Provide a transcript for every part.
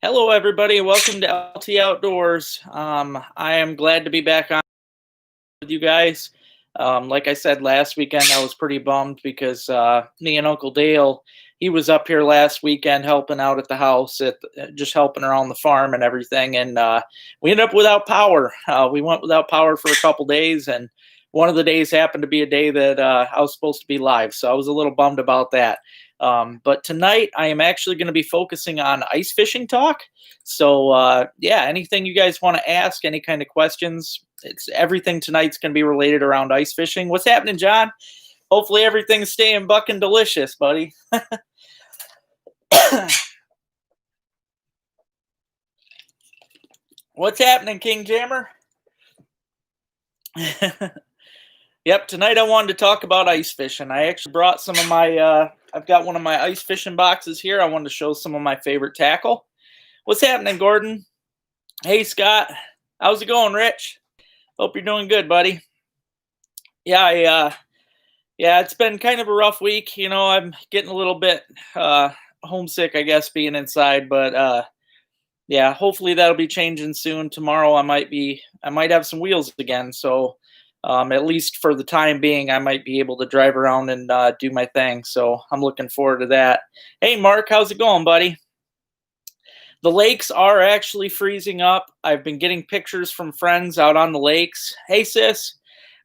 Hello, everybody. Welcome to LT Outdoors. I am glad to be back on with you guys. Like I said last weekend, I was pretty bummed because me and Uncle Dale, he was up here last weekend helping out at the house, just helping around the farm and everything. And we ended up without power. We went without power for a couple days, and one of the days happened to be a day that I was supposed to be live. So I was a little bummed about that. But tonight I am actually going to be focusing on ice fishing talk. So yeah, anything you guys want to ask, any kind of questions, it's everything tonight's going to be related around ice fishing. What's happening, John? Hopefully everything's staying bucking delicious, buddy. What's happening, King Jammer? Yep, tonight I wanted to talk about ice fishing. I actually brought some of my, I've got one of my ice fishing boxes here. I wanted to show some of my favorite tackle. What's happening, Gordon? Hey, Scott. How's it going, Rich? Hope you're doing good, buddy. Yeah, yeah, it's been kind of a rough week. You know, I'm getting a little bit homesick, I guess, being inside, but yeah, hopefully that'll be changing soon. Tomorrow I might have some wheels again, so at least for the time being, I might be able to drive around and do my thing. So I'm looking forward to that. Hey, Mark, how's it going, buddy? The lakes are actually freezing up. I've been getting pictures from friends out on the lakes. Hey, sis.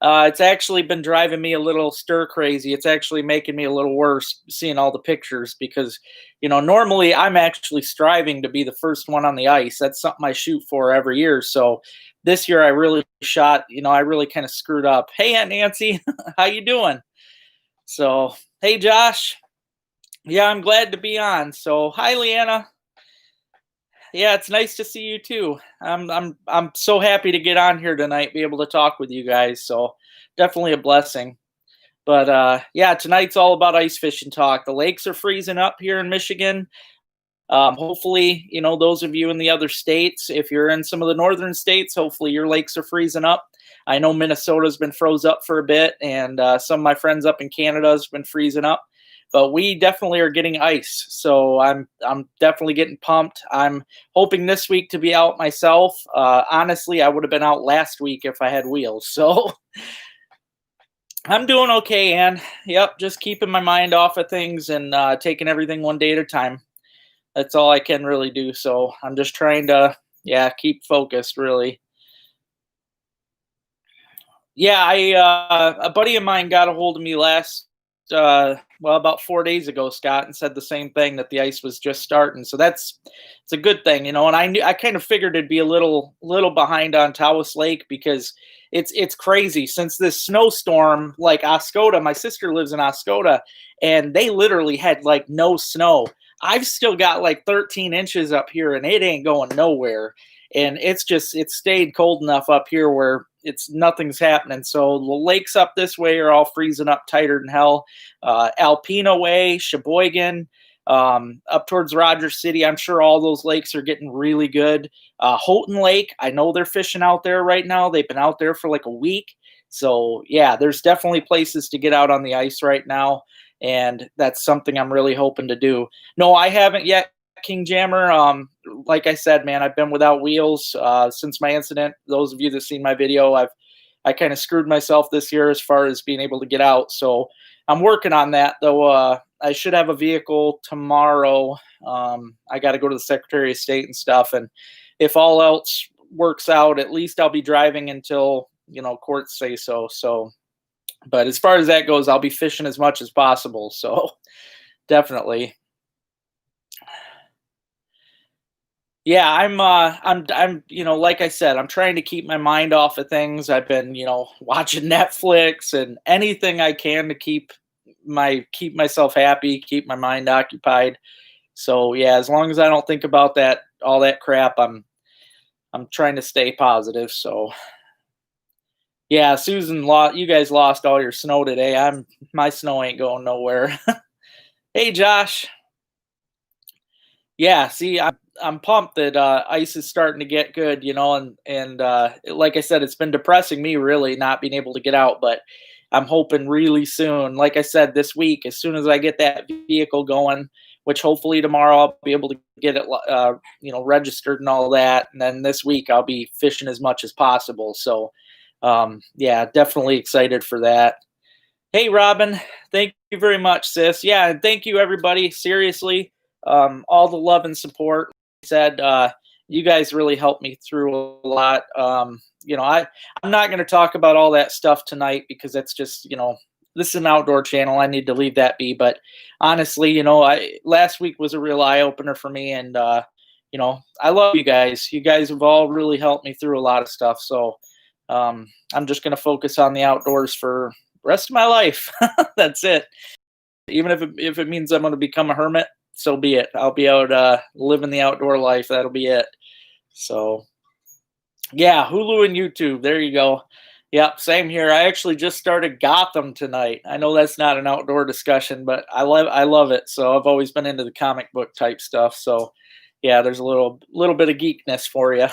It's actually been driving me a little stir crazy. It's actually making me a little worse seeing all the pictures because, you know, normally I'm actually striving to be the first one on the ice. That's something I shoot for every year. So this year I really shot, you know, I really kind of screwed up. Hey, Aunt Nancy, how you doing? So, hey, Josh. Yeah, I'm glad to be on. So, hi, Leanna. Yeah, it's nice to see you too. I'm so happy to get on here tonight, be able to talk with you guys. So definitely a blessing. But yeah, tonight's all about ice fishing talk. The lakes are freezing up here in Michigan. Hopefully, you know, those of you in the other states, if you're in some of the northern states, hopefully your lakes are freezing up. I know Minnesota's been froze up for a bit, and some of my friends up in Canada has been freezing up. But we definitely are getting ice, so I'm definitely getting pumped. I'm hoping this week to be out myself. Honestly, I would have been out last week if I had wheels. So I'm doing okay, Ann. Yep, just keeping my mind off of things and taking everything one day at a time. That's all I can really do. So I'm just trying to, yeah, keep focused, really. Yeah, a buddy of mine got a hold of me well, about 4 days ago, Scott, and said the same thing, that the ice was just starting. So it's a good thing, you know. And I kind of figured it'd be a little behind on Tawas Lake because it's crazy since this snowstorm. Like Oscoda, my sister lives in Oscoda, and they literally had like no snow. I've still got like 13 inches up here, and it ain't going nowhere. And it's stayed cold enough up here where nothing's happening. So the lakes up this way are all freezing up tighter than hell. Alpena Way, Sheboygan, up towards Rogers City, I'm sure all those lakes are getting really good. Houghton Lake, I know they're fishing out there right now. They've been out there for like a week. So yeah, there's definitely places to get out on the ice right now. And that's something I'm really hoping to do. No, I haven't yet, King Jammer. Like I said, man, I've been without wheels since my incident. Those of you that seen my video, I kind of screwed myself this year as far as being able to get out. So I'm working on that, though. I should have a vehicle tomorrow. I got to go to the Secretary of State and stuff. And if all else works out, at least I'll be driving until, you know, courts say so. So, but as far as that goes, I'll be fishing as much as possible. So definitely. Yeah, you know, like I said, I'm trying to keep my mind off of things. I've been, you know, watching Netflix and anything I can to keep myself happy, keep my mind occupied. So yeah, as long as I don't think about all that crap, I'm trying to stay positive. So yeah, Susan, you guys lost all your snow today. My snow ain't going nowhere. Hey, Josh. Yeah, see, I'm pumped that ice is starting to get good, you know, and like I said, it's been depressing me really not being able to get out, but I'm hoping really soon. Like I said, this week, as soon as I get that vehicle going, which hopefully tomorrow I'll be able to get it, registered and all that. And then this week I'll be fishing as much as possible. So, yeah, definitely excited for that. Hey, Robin, thank you very much, sis. Yeah, and thank you, everybody. Seriously, all the love and support. Like I said, you guys really helped me through a lot. I'm not going to talk about all that stuff tonight because that's just, this is an outdoor channel. I need to leave that be. But honestly, last week was a real eye opener for me, and I love you guys. You guys have all really helped me through a lot of stuff. So I'm just going to focus on the outdoors for the rest of my life. That's it. Even if it means I'm going to become a hermit, so be it. I'll be out living the outdoor life. That'll be it. So yeah, Hulu and YouTube. There you go. Yep, same here. I actually just started Gotham tonight. I know that's not an outdoor discussion, but I love it. So I've always been into the comic book type stuff. So yeah, there's a little bit of geekness for you.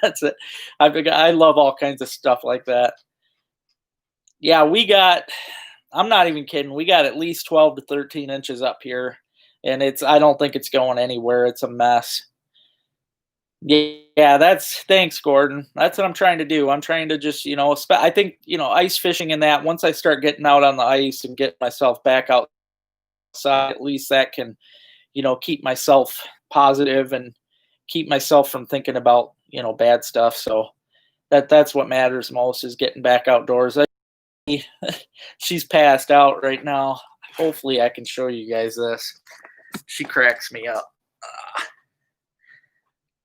That's it. I love all kinds of stuff like that. Yeah, I'm not even kidding. We got at least 12 to 13 inches up here, and I don't think it's going anywhere. It's a mess. Yeah, thanks, Gordon. That's what I'm trying to do. I'm trying to just, I think, ice fishing and that, once I start getting out on the ice and get myself back outside, at least that can, keep myself positive and keep myself from thinking about, bad stuff. So that's what matters most, is getting back outdoors. She's passed out right now. Hopefully I can show you guys this. She cracks me up.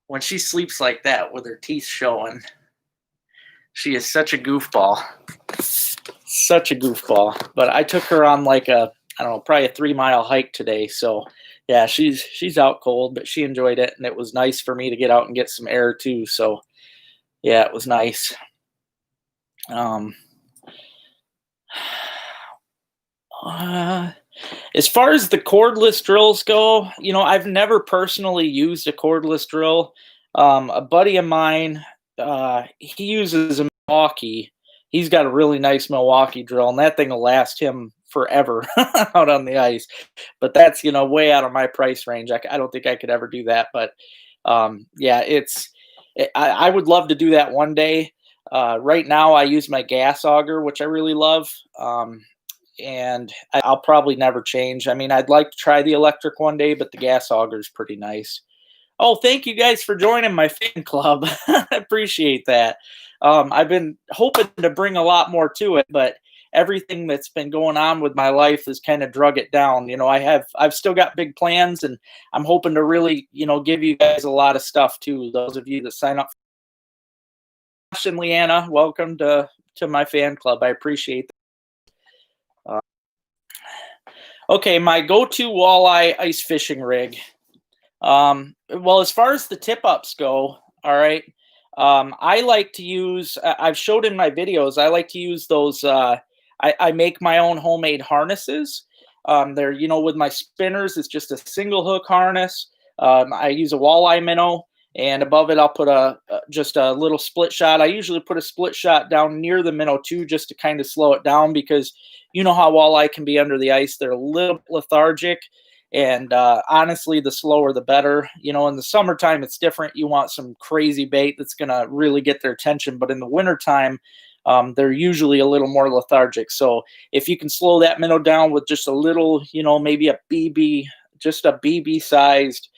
When she sleeps like that with her teeth showing, she is such a goofball. Such a goofball. But I took her on like probably a 3-mile hike today. So yeah, she's out cold, but she enjoyed it, and it was nice for me to get out and get some air too. So yeah, it was nice. As far as the cordless drills go, I've never personally used a cordless drill. A buddy of mine, he uses a Milwaukee. He's got a really nice Milwaukee drill, and that thing will last him forever out on the ice. But that's, way out of my price range. I don't think I could ever do that. But yeah, I would love to do that one day. Right now, I use my gas auger, which I really love. And I'll probably never change. I mean, I'd like to try the electric one day, but the gas auger is pretty nice. Oh, thank you guys for joining my fan club. I appreciate that. I've been hoping to bring a lot more to it, but everything that's been going on with my life has kind of drug it down. I've still got big plans, and I'm hoping to really, give you guys a lot of stuff too. Those of you that sign up. Josh and Leanna, welcome to my fan club. I appreciate that. Okay, my go-to walleye ice fishing rig. Well, as far as the tip-ups go, all right, I like to use, I've showed in my videos, I like to use those, I make my own homemade harnesses. They're, with my spinners, it's just a single hook harness. I use a walleye minnow, and above it I'll put just a little split shot. I usually put a split shot down near the minnow too, just to kind of slow it down, because you know how walleye can be under the ice. They're a little lethargic, and honestly, the slower the better. In the summertime, it's different. You want some crazy bait that's going to really get their attention, but in the wintertime, they're usually a little more lethargic. So if you can slow that minnow down with just a little, maybe a BB, just a BB-sized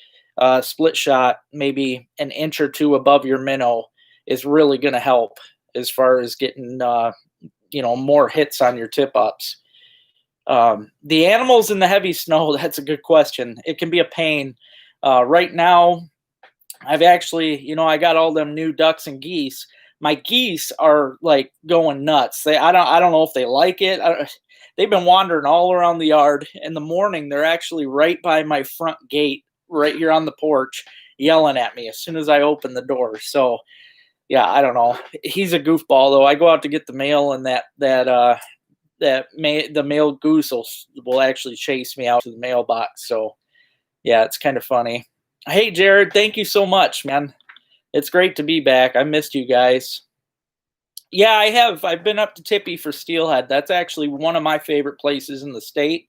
split shot, maybe an inch or two above your minnow, is really going to help as far as getting more hits on your tip ups. The animals in the heavy snow, that's a good question. It can be a pain. Right now, I've actually, I got all them new ducks and geese. My geese are like going nuts. I don't know if they like it. They've been wandering all around the yard. In the morning, they're actually right by my front gate, right here on the porch, yelling at me as soon as I open the door. So yeah, I don't know. He's a goofball though. I go out to get the mail, and the male goose will actually chase me out to the mailbox. So yeah, it's kind of funny. Hey Jared, thank you so much, man. It's great to be back. I missed you guys. Yeah, I have. I've been up to Tippy for steelhead. That's actually one of my favorite places in the state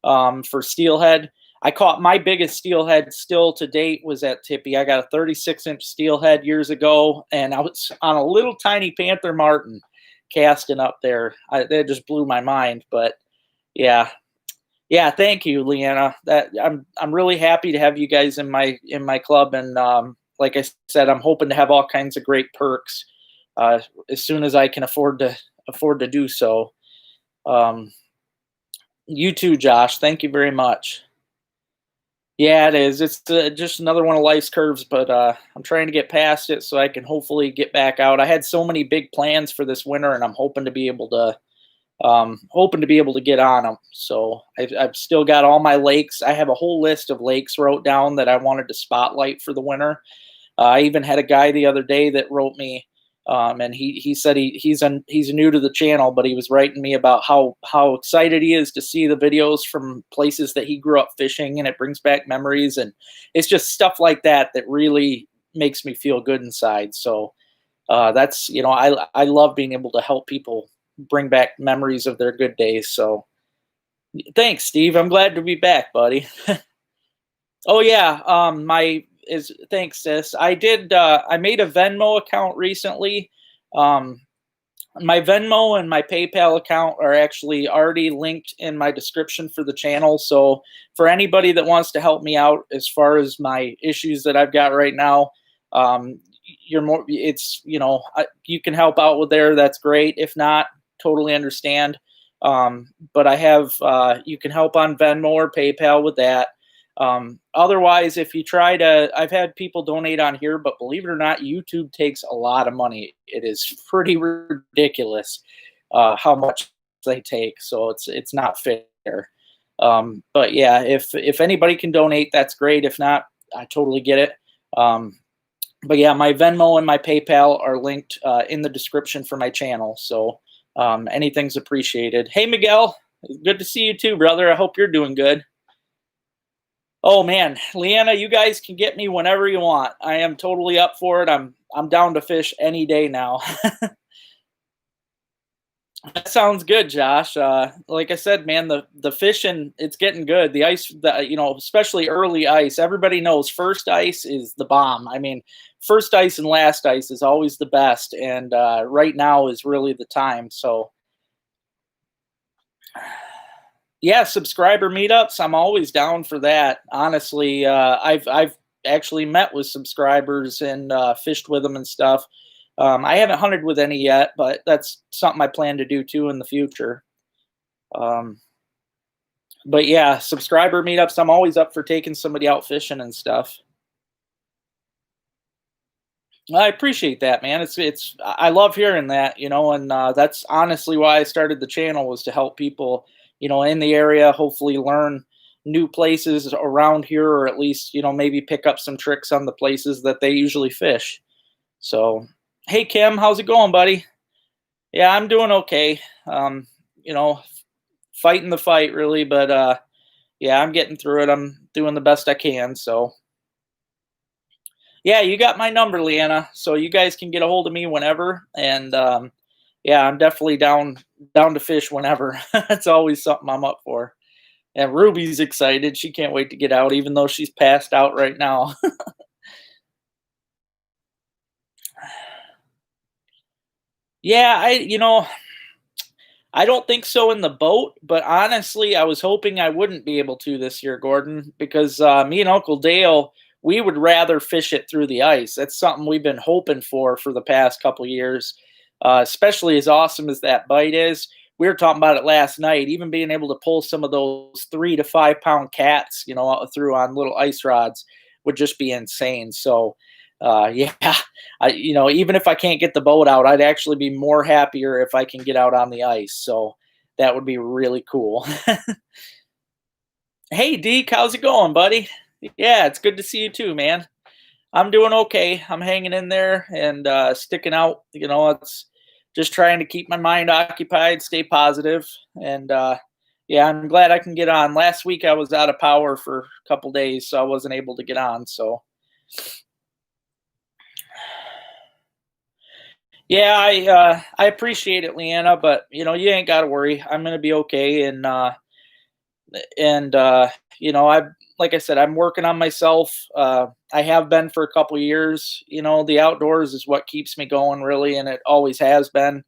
for steelhead. I caught my biggest steelhead still to date was at Tippy. I got a 36-inch steelhead years ago, and I was on a little tiny Panther Martin casting up there. That just blew my mind. But yeah, yeah. Thank you, Leanna. That I'm really happy to have you guys in my club, and like I said, I'm hoping to have all kinds of great perks as soon as I can afford to do so. Um, you too, Josh. Thank you very much. Yeah, it is. It's just another one of life's curves, but I'm trying to get past it so I can hopefully get back out. I had so many big plans for this winter, and I'm hoping to be able to get on them. So I've still got all my lakes. I have a whole list of lakes wrote down that I wanted to spotlight for the winter. I even had a guy the other day that wrote me, and he said he's new to the channel, but he was writing me about how excited he is to see the videos from places that he grew up fishing, and it brings back memories, and it's just stuff like that that really makes me feel good inside. So that's I love being able to help people bring back memories of their good days. So thanks, Steve. I'm glad to be back, buddy. Oh yeah, my is thanks, sis. I did. I made a Venmo account recently. Um, my Venmo and my PayPal account are actually already linked in my description for the channel. So for anybody that wants to help me out as far as my issues that I've got right now, you're more. It's you can help out with there. That's great. If not, totally understand. But I have you can help on Venmo or PayPal with that. Otherwise, if you try to, I've had people donate on here, but believe it or not, YouTube takes a lot of money. It is pretty ridiculous how much they take. So it's not fair. But yeah, if anybody can donate, that's great. If not, I totally get it. But yeah, my Venmo and my PayPal are linked in the description for my channel. So anything's appreciated. Hey, Miguel, good to see you too, brother. I hope you're doing good. Oh man, Leanna, you guys can get me whenever you want. I am totally up for it. I'm down to fish any day now. That sounds good, Josh. Like I said, man, the fishing, it's getting good. The ice, especially early ice. Everybody knows first ice is the bomb. I mean, first ice and last ice is always the best, and right now is really the time. So yeah, subscriber meetups. I'm always down for that. Honestly, I've actually met with subscribers and fished with them and stuff. I haven't hunted with any yet, but that's something I plan to do too in the future. Um, but yeah, subscriber meetups. I'm always up for taking somebody out fishing and stuff. I appreciate that, man. I love hearing that, and that's honestly why I started the channel, was to help people, in the area, hopefully learn new places around here, or at least, maybe pick up some tricks on the places that they usually fish. So, hey Kim, how's it going, buddy? Yeah, I'm doing okay. You know, fighting the fight really, but yeah, I'm getting through it. I'm doing the best I can, so yeah, you got my number, Leanna, so you guys can get a hold of me whenever. And yeah, I'm definitely down to fish whenever. It's always something I'm up for. And Ruby's excited. She can't wait to get out, even though she's passed out right now. Yeah, I don't think so in the boat, but honestly, I was hoping I wouldn't be able to this year, Gordon, because me and Uncle Dale, we would rather fish it through the ice. That's something we've been hoping for the past couple years, especially as awesome as that bite is. We were talking about it last night, even being able to pull some of those 3 to 5 pound cats, out through on little ice rods would just be insane. So, yeah, even if I can't get the boat out, I'd actually be more happier if I can get out on the ice. So that would be really cool. Hey, Deke, how's it going, buddy? Yeah, it's good to see you too, man. I'm doing okay. I'm hanging in there and sticking out. It's just trying to keep my mind occupied, stay positive, and yeah, I'm glad I can get on. Last week I was out of power for a couple days, so I wasn't able to get on. So yeah, I appreciate it, Leanna, but you ain't got to worry. I'm gonna be okay, and I like I said, I'm working on myself. I have been for a couple years. You know, the outdoors is what keeps me going, really, and it always has been.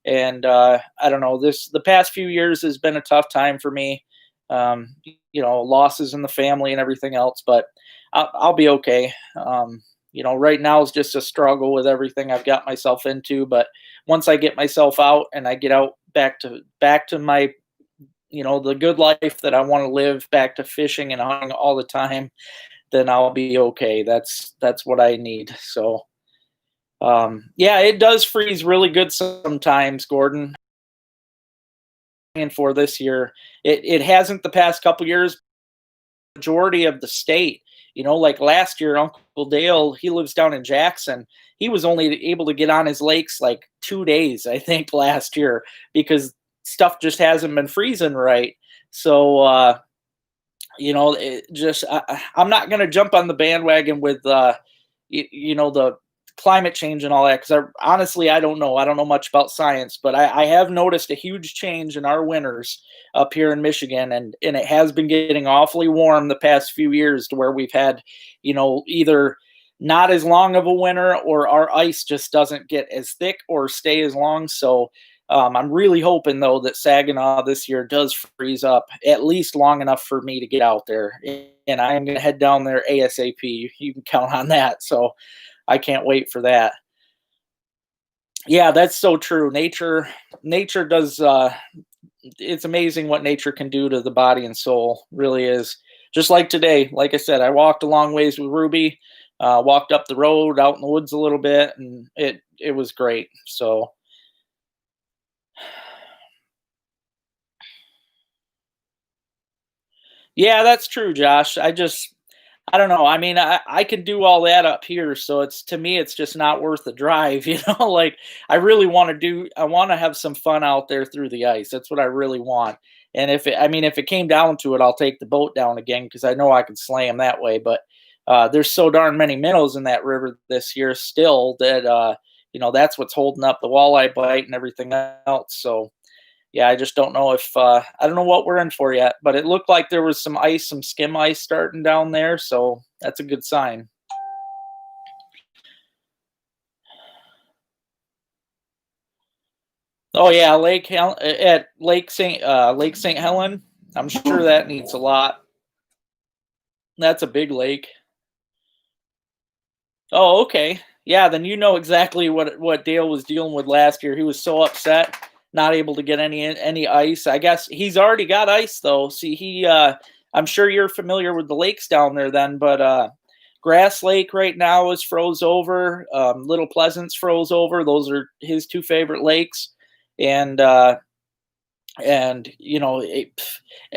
And I don't know, the past few years has been a tough time for me. You know, losses in the family and everything else, but I'll be okay. You know, right now is just a struggle with everything I've got myself into. But once I get myself out and I get out back to my, you know, the good life that I want to live, back to fishing and hunting all the time, then I'll be okay. That's what I need. So yeah, it does freeze really good sometimes, Gordon. And for this year, it hasn't the past couple years. Majority of the state, you know, like last year, Uncle Dale, he lives down in Jackson. He was only able to get on his lakes like 2 days, I think, last year because stuff just hasn't been freezing right. So you know, I'm not going to jump on the bandwagon with you know, the climate change and all that, because honestly I don't know. I don't know much about science, but I have noticed a huge change in our winters up here in Michigan, and it has been getting awfully warm the past few years to where we've had, you know, either not as long of a winter or our ice just doesn't get as thick or stay as long. So I'm really hoping though that Saginaw this year does freeze up at least long enough for me to get out there, and I am going to head down there ASAP. You can count on that. So I can't wait for that. Yeah, that's so true. Nature does. It's amazing what nature can do to the body and soul. Really is. Just like today, like I said, I walked a long ways with Ruby. Walked up the road, out in the woods a little bit, and it was great. So yeah, that's true, Josh. I don't know. I mean, I could do all that up here, so it's to me, it's just not worth the drive, you know? Like I really want to I want to have some fun out there through the ice. That's what I really want. And I mean, if it came down to it, I'll take the boat down again because I know I can slay them that way. But there's so darn many minnows in that river this year still that you know, that's what's holding up the walleye bite and everything else. So yeah, I just don't know if I don't know what we're in for yet, but it looked like there was some ice, some skim ice starting down there, so that's a good sign. Oh yeah, at Lake St. Helen. I'm sure that needs a lot. That's a big lake. Oh, okay. Yeah, then you know exactly what Dale was dealing with last year. He was so upset, not able to get any ice. I guess he's already got ice though. See, I'm sure you're familiar with the lakes down there then, but Grass Lake right now is froze over. Little Pleasant's froze over. Those are his two favorite lakes, and you know,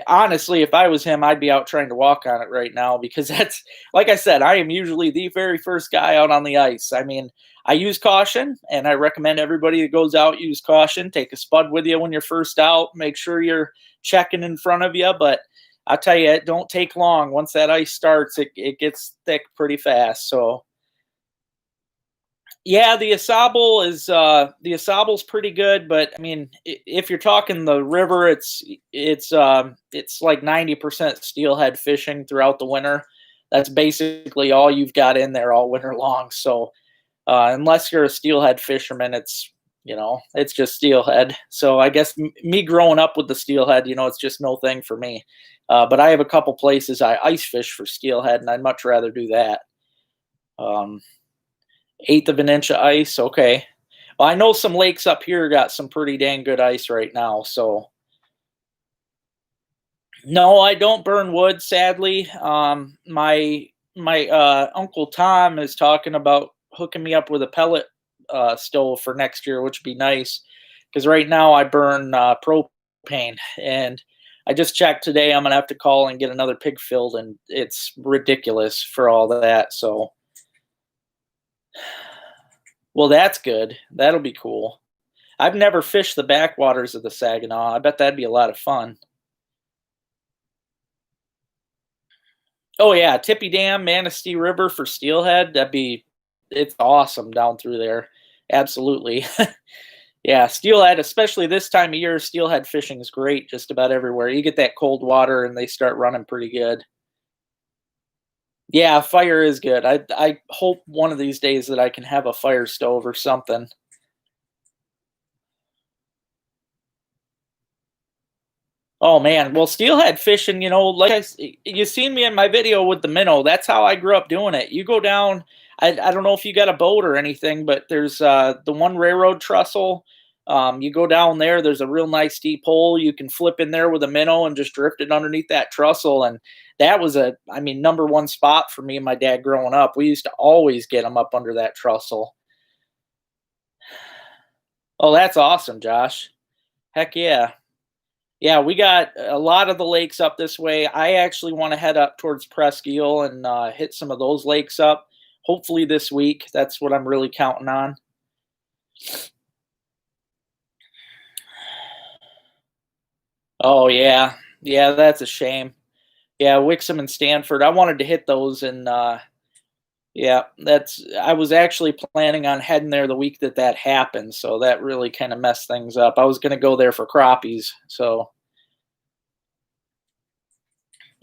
honestly, if I was him, I'd be out trying to walk on it right now because that's, like I said, I am usually the very first guy out on the ice. I mean, I use caution, and I recommend everybody that goes out use caution. Take a spud with you when you're first out. Make sure you're checking in front of you. But I tell you, it don't take long. Once that ice starts, it gets thick pretty fast. So yeah, the Asable's pretty good, but I mean, if you're talking the river, it's like 90% steelhead fishing throughout the winter. That's basically all you've got in there all winter long. So unless you're a steelhead fisherman, it's, you know, it's just steelhead. So I guess me growing up with the steelhead, you know, it's just no thing for me. But I have a couple places I ice fish for steelhead, and I'd much rather do that. Um, Eighth of an inch of ice. Okay. Well, I know some lakes up here got some pretty dang good ice right now. So no, I don't burn wood, sadly. My Uncle Tom is talking about hooking me up with a pellet stove for next year, which would be nice because right now I burn propane, and I just checked today. I'm gonna have to call and get another pig filled, and it's ridiculous for all that. So well, that's good. That'll be cool. I've never fished the backwaters of the Saginaw. I bet that'd be a lot of fun. Oh yeah, Tippy Dam, Manistee River for steelhead. It's awesome down through there. Absolutely. Yeah, steelhead, especially this time of year, steelhead fishing is great just about everywhere. You get that cold water and they start running pretty good. Yeah, fire is good. I hope one of these days that I can have a fire stove or something. Oh man, well, steelhead fishing, like you seen me in my video with the minnow. That's how I grew up doing it. You go down. I don't know if you got a boat or anything, but there's the one railroad trestle. You go down there. There's a real nice deep hole. You can flip in there with a minnow and just drift it underneath that trestle. And that was I mean, number one spot for me and my dad growing up. We used to always get them up under that trestle. Oh, that's awesome, Josh. Heck yeah. Yeah, we got a lot of the lakes up this way. I actually want to head up towards Presque Isle and hit some of those lakes up. Hopefully this week. That's what I'm really counting on. Oh yeah, yeah, that's a shame. Yeah, Wixom and Stanford. I wanted to hit those, and yeah, that's. I was actually planning on heading there the week that that happened, so that really kind of messed things up. I was going to go there for crappies, so.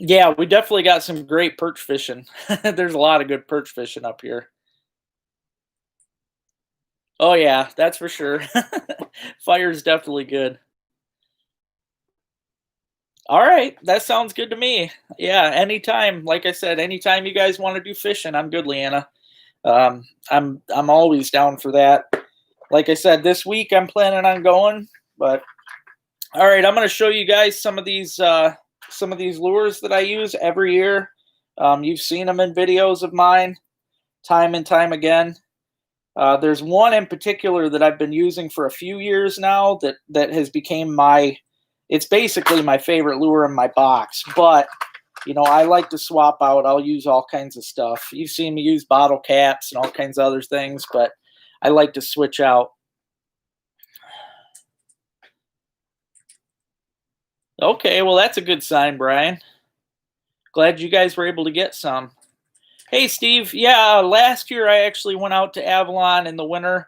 Yeah, we definitely got some great perch fishing. There's a lot of good perch fishing up here. Oh yeah, that's for sure. Fire's definitely good. All right, that sounds good to me. Yeah, anytime. Like I said, anytime you guys want to do fishing, I'm good, Leanna. I'm always down for that. Like I said, this week I'm planning on going, but all right, I'm going to show you guys some of these lures that I use every year. You've seen them in videos of mine, time and time again. There's one in particular that I've been using for a few years now that has become it's basically my favorite lure in my box. But I like to swap out. I'll use all kinds of stuff. You've seen me use bottle caps and all kinds of other things, but I like to switch out. Okay, well that's a good sign, Brian. Glad you guys were able to get some. Hey, Steve. Yeah, last year I actually went out to Avalon in the winter.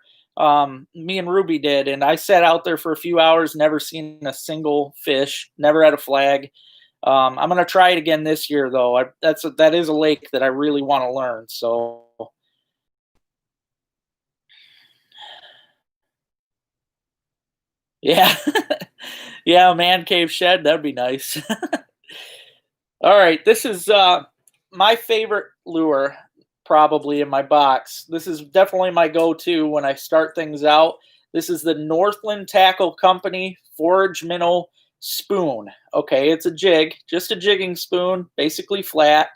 Me and Ruby did, and I sat out there for a few hours, never seen a single fish, never had a flag. I'm gonna try it again this year, though. That is a lake that I really want to learn. So yeah, yeah, man cave shed, that'd be nice. All right, this is my favorite lure probably in my box. This is definitely my go-to when I start things out. This is the Northland Tackle Company Forage Minnow Spoon. Okay, it's a jig, just a jigging spoon, basically flat.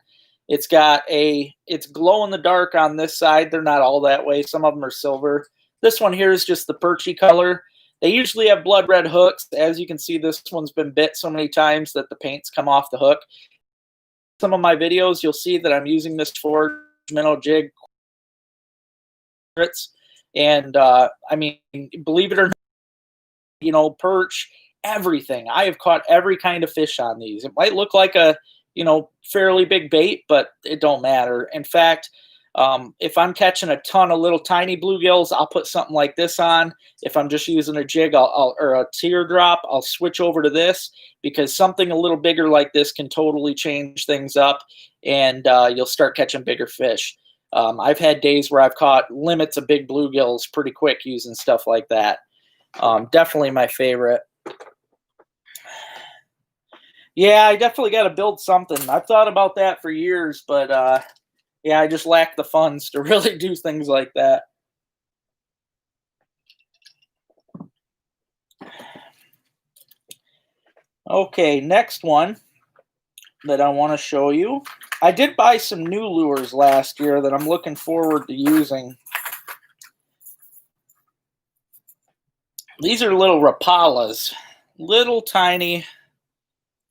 It's glow in the dark on this side. They're not all that way. Some of them are silver. This one here is just the perchy color. They usually have blood red hooks. As you can see, this one's been bit so many times that the paint's come off the hook. Some of my videos, you'll see that I'm using this Forage Minnow jig. And I mean, believe it or not, perch, everything. I have caught every kind of fish on these. It might look like a, fairly big bait, but it don't matter. In fact, if I'm catching a ton of little tiny bluegills, I'll put something like this on. If I'm just using a jig or a teardrop, I'll switch over to this because something a little bigger like this can totally change things up, and you'll start catching bigger fish. I've had days where I've caught limits of big bluegills pretty quick using stuff like that. Definitely my favorite. Yeah, I definitely got to build something. I've thought about that for years, but yeah, I just lack the funds to really do things like that. Okay, next one that I want to show you. I did buy some new lures last year that I'm looking forward to using. These are little Rapalas, little tiny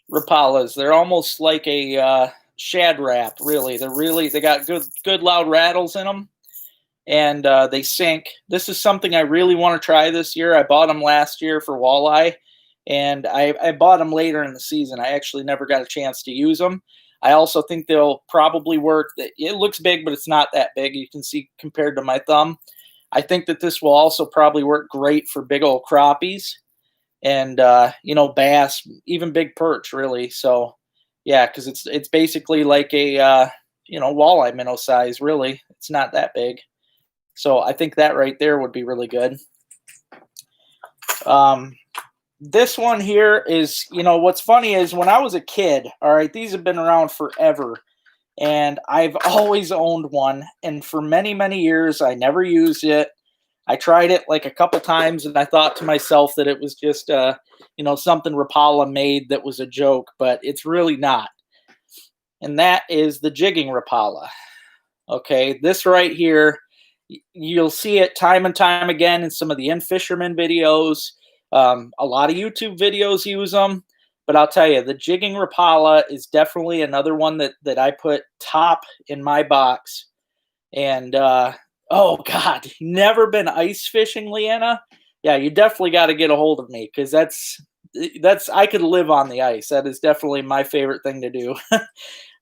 Rapalas. They're almost like a shad wrap, really. They got good loud rattles in them, and they sink. This is something I really want to try this year. I bought them last year for walleye, and I bought them later in the season. I actually never got a chance to use them. I also think they'll probably work. It looks big, but it's not that big. You can see compared to my thumb. I think that this will also probably work great for big old crappies and bass, even big perch, really. So yeah, because it's basically like a walleye minnow size, really. It's not that big. So I think that right there would be really good. This one here is, what's funny is when I was a kid, all right, these have been around forever. And I've always owned one. And for many, many years, I never used it. I tried it like a couple times, and I thought to myself that it was just, something Rapala made that was a joke, but it's really not. And that is the Jigging Rapala. Okay, this right here, you'll see it time and time again in some of the in-fisherman videos. A lot of YouTube videos use them. But I'll tell you, the Jigging Rapala is definitely another one that I put top in my box. And, oh, God, never been ice fishing, Leanna? Yeah, you definitely got to get a hold of me, because I could live on the ice. That is definitely my favorite thing to do.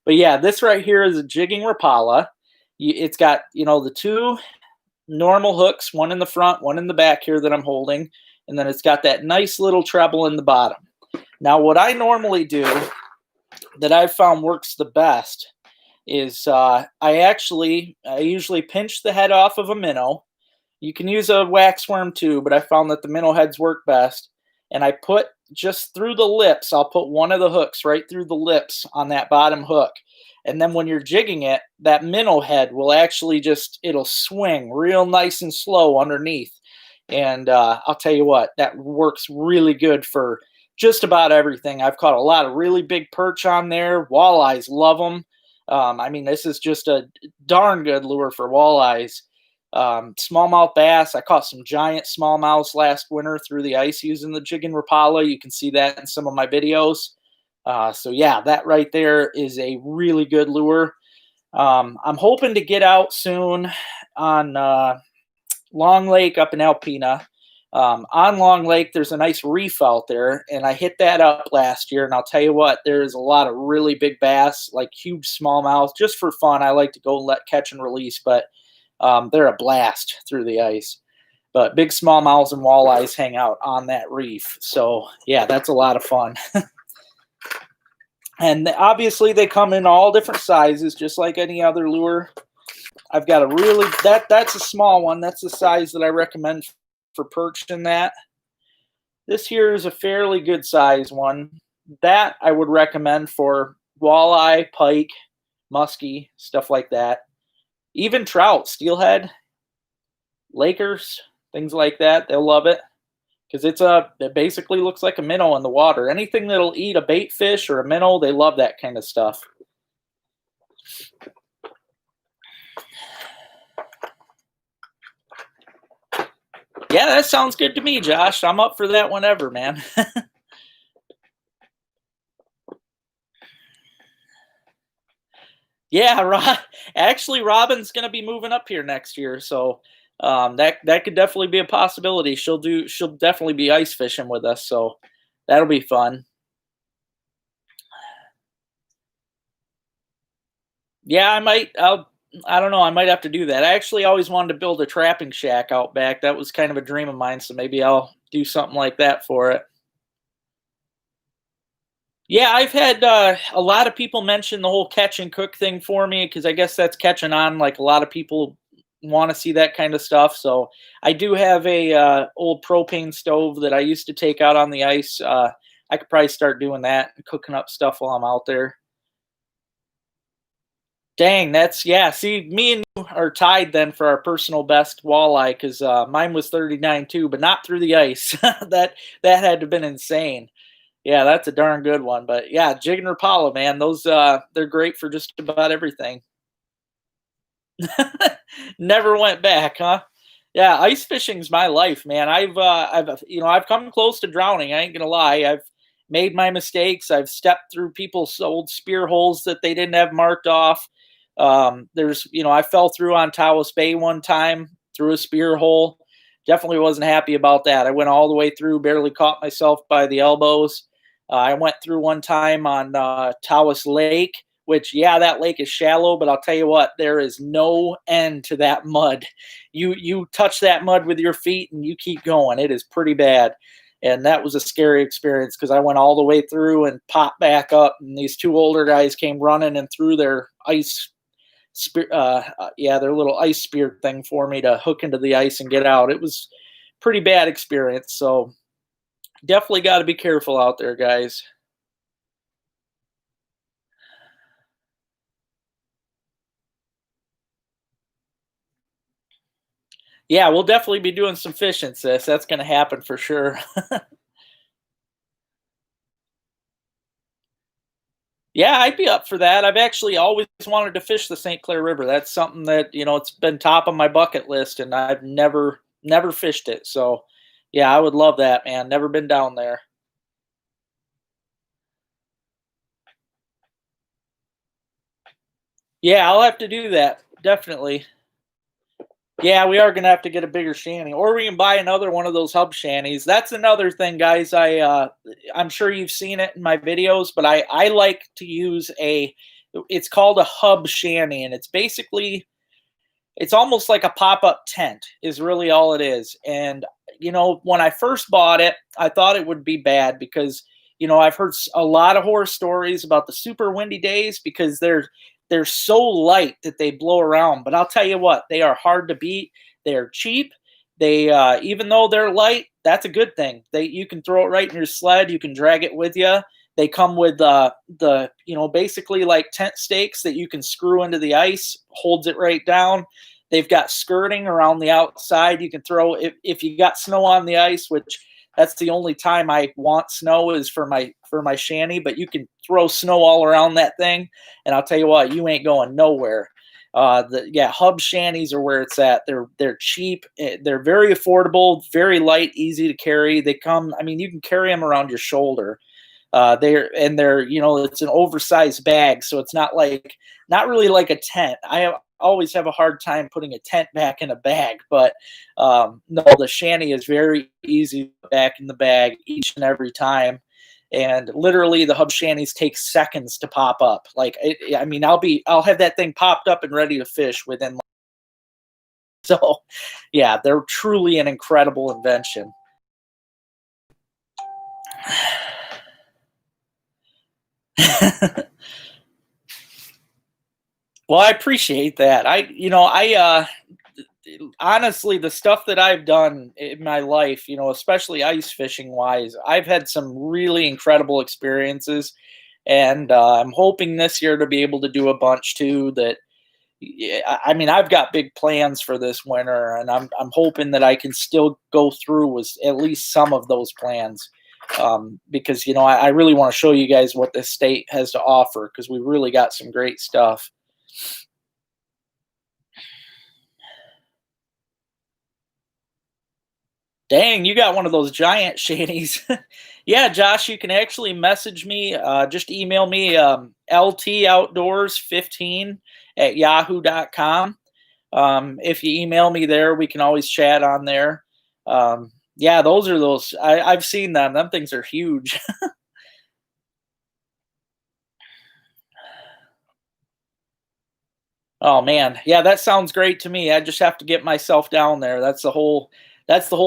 But, yeah, this right here is a Jigging Rapala. It's got, the two normal hooks, one in the front, one in the back here that I'm holding. And then it's got that nice little treble in the bottom. Now, what I normally do that I've found works the best is I usually pinch the head off of a minnow. You can use a wax worm too, but I found that the minnow heads work best. And I put just through the lips, I'll put one of the hooks right through the lips on that bottom hook. And then when you're jigging it, that minnow head will actually it'll swing real nice and slow underneath. And I'll tell you what, that works really good for just about everything. I've caught a lot of really big perch on there. Walleyes love them. This is just a darn good lure for walleyes. Smallmouth bass. I caught some giant smallmouths last winter through the ice using the Jigging Rapala. You can see that in some of my videos. So yeah, that right there is a really good lure. I'm hoping to get out soon on Long Lake up in Alpena. On Long Lake, there's a nice reef out there, and I hit that up last year, and I'll tell you what, there's a lot of really big bass, like huge smallmouth, just for fun. I like to go catch and release, but they're a blast through the ice. But big smallmouths and walleyes hang out on that reef. So, yeah, that's a lot of fun. And obviously, they come in all different sizes, just like any other lure. I've got that's a small one. That's the size that I recommend for perch in that. This here is a fairly good size one. That I would recommend for walleye, pike, muskie, stuff like that. Even trout, steelhead, Lakers, things like that. They'll love it because it basically looks like a minnow in the water. Anything that'll eat a bait fish or a minnow, they love that kind of stuff. Yeah, that sounds good to me, Josh. I'm up for that whenever, man. Yeah, actually, Robin's going to be moving up here next year, so that could definitely be a possibility. She'll definitely be ice fishing with us, so that'll be fun. Yeah, I don't know. I might have to do that. I actually always wanted to build a trapping shack out back. That was kind of a dream of mine, so maybe I'll do something like that for it. Yeah, I've had a lot of people mention the whole catch and cook thing for me because I guess that's catching on. Like a lot of people want to see that kind of stuff. So I do have a old propane stove that I used to take out on the ice. I could probably start doing that and cooking up stuff while I'm out there. Dang, yeah. See, me and you are tied then for our personal best walleye because mine was 39 too, but not through the ice. that had to have been insane. Yeah, that's a darn good one. But yeah, Jigging Rapala, man, those they're great for just about everything. Never went back, huh? Yeah, ice fishing's my life, man. I've come close to drowning. I ain't gonna lie. I've made my mistakes. I've stepped through people's old spear holes that they didn't have marked off. I fell through on Tawas Bay one time through a spear hole. Definitely wasn't happy about that. I went all the way through, barely caught myself by the elbows. I went through one time on Tawas Lake, which, yeah, that lake is shallow, but I'll tell you what, there is no end to that mud. You touch that mud with your feet and you keep going. It is pretty bad. And that was a scary experience because I went all the way through and popped back up, and these two older guys came running and threw their ice yeah, their little ice spear thing for me to hook into the ice and get out. It was pretty bad experience. So definitely got to be careful out there, guys. Yeah, we'll definitely be doing some fishing, sis. That's going to happen for sure. Yeah, I'd be up for that. I've actually always wanted to fish the St. Clair River. That's something that, it's been top of my bucket list and I've never fished it. So, yeah, I would love that, man. Never been down there. Yeah, I'll have to do that. Definitely. Yeah, we are gonna have to get a bigger shanty, or we can buy another one of those hub shanties. That's another thing, guys. I'm sure you've seen it in my videos, but I like to use a. It's called a hub shanty, and it's almost like a pop-up tent is really all it is. And when I first bought it, I thought it would be bad because I've heard a lot of horror stories about the super windy days because they're so light that they blow around. But I'll tell you what, they are hard to beat. They're cheap. They even though they're light, that's a good thing. You can throw it right in your sled. You can drag it with you. They come with the basically like tent stakes that you can screw into the ice, holds it right down. They've got skirting around the outside. You can throw if you got snow on the ice, which that's the only time I want snow is for my shanty. But you can throw snow all around that thing, and I'll tell you what, you ain't going nowhere. Hub shanties are where it's at. They're cheap. They're very affordable, very light, easy to carry. They come. I mean, you can carry them around your shoulder. They're it's an oversized bag, so it's not really like a tent. Always have a hard time putting a tent back in a bag, but no, the shanty is very easy back in the bag each and every time. And literally, the hub shanties take seconds to pop up. I mean, I'll have that thing popped up and ready to fish within. So, yeah, they're truly an incredible invention. Well, I appreciate that. Honestly, the stuff that I've done in my life, especially ice fishing wise, I've had some really incredible experiences, and I'm hoping this year to be able to do a bunch too. I mean, I've got big plans for this winter, and I'm hoping that I can still go through with at least some of those plans. Because I really want to show you guys what this state has to offer because we really got some great stuff. Dang, you got one of those giant shanties. Yeah, Josh, you can actually message me. Just email me LToutdoors15 at yahoo.com. If you email me there, we can always chat on there. Yeah, those are those. I've seen them. Them things are huge. Oh man, yeah, that sounds great to me. I just have to get myself down there. That's the whole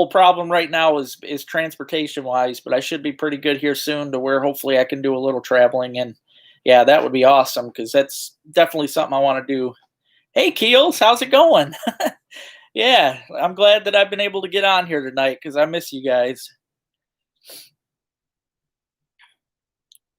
problem right now is transportation wise, but I should be pretty good here soon to where hopefully I can do a little traveling and yeah, that would be awesome because that's definitely something I want to do. Hey Keels, how's it going? Yeah, I'm glad that I've been able to get on here tonight because I miss you guys.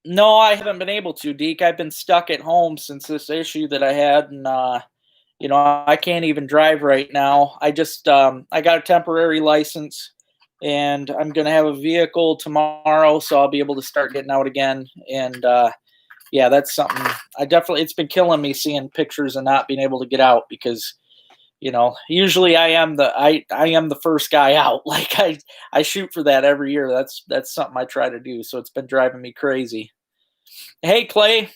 No, I haven't been able to, Deke. I've been stuck at home since this issue that I had, and I can't even drive right now. I got a temporary license, and I'm gonna have a vehicle tomorrow, so I'll be able to start getting out again. And yeah, that's something it's been killing me seeing pictures and not being able to get out because usually I am the first guy out. Like I shoot for that every year. That's something I try to do. So it's been driving me crazy. Hey Clay.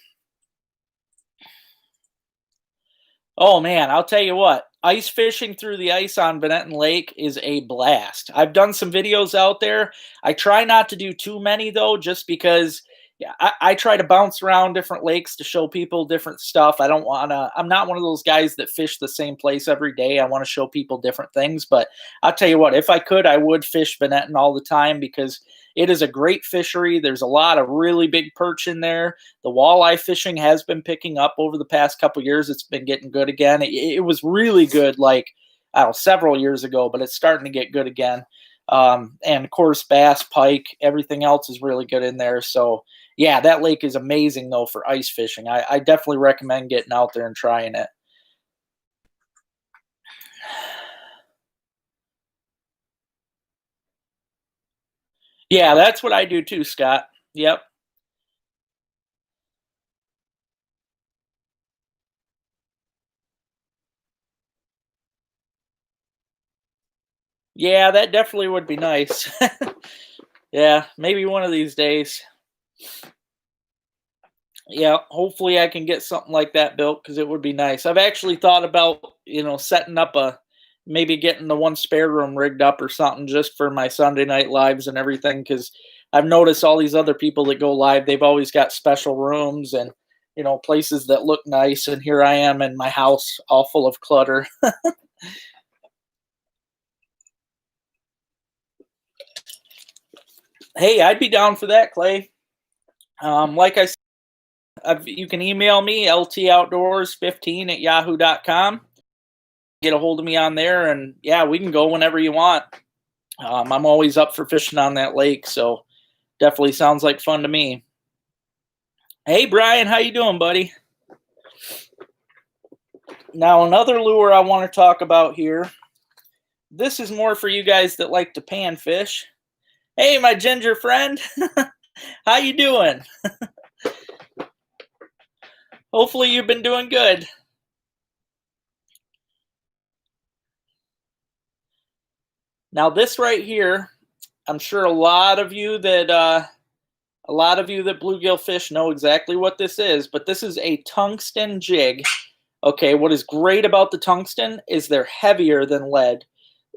Oh man, I'll tell you what. Ice fishing through the ice on Benetton Lake is a blast. I've done some videos out there. I try not to do too many though, just because yeah, I try to bounce around different lakes to show people different stuff. I'm not one of those guys that fish the same place every day. I want to show people different things. But I'll tell you what, if I could, I would fish Benetton all the time because It is a great fishery. There's a lot of really big perch in there. The walleye fishing has been picking up over the past couple years. It's been getting good again. It was really good, like, I don't know, several years ago, but it's starting to get good again. And of course, bass, pike, everything else is really good in there. So yeah, that lake is amazing though for ice fishing. I definitely recommend getting out there and trying it. Yeah, that's what I do too, Scott. Yep. Yeah, that definitely would be nice. Yeah, maybe one of these days. Yeah, hopefully I can get something like that built because it would be nice. I've actually thought about, setting up maybe getting the one spare room rigged up or something just for my Sunday night lives and everything. Because I've noticed all these other people that go live, they've always got special rooms and, places that look nice. And here I am in my house all full of clutter. Hey, I'd be down for that, Clay. Like I said, you can email me, LToutdoors15 at yahoo.com. Get a hold of me on there, and yeah, we can go whenever you want. I'm always up for fishing on that lake, so definitely sounds like fun to me. Hey, Brian, how you doing, buddy? Now, another lure I want to talk about here. This is more for you guys that like to pan fish. Hey, my ginger friend, how you doing? Hopefully you've been doing good. Now, this right here, I'm sure a lot of you that bluegill fish know exactly what this is, but this is a tungsten jig. Okay, what is great about the tungsten is they're heavier than lead.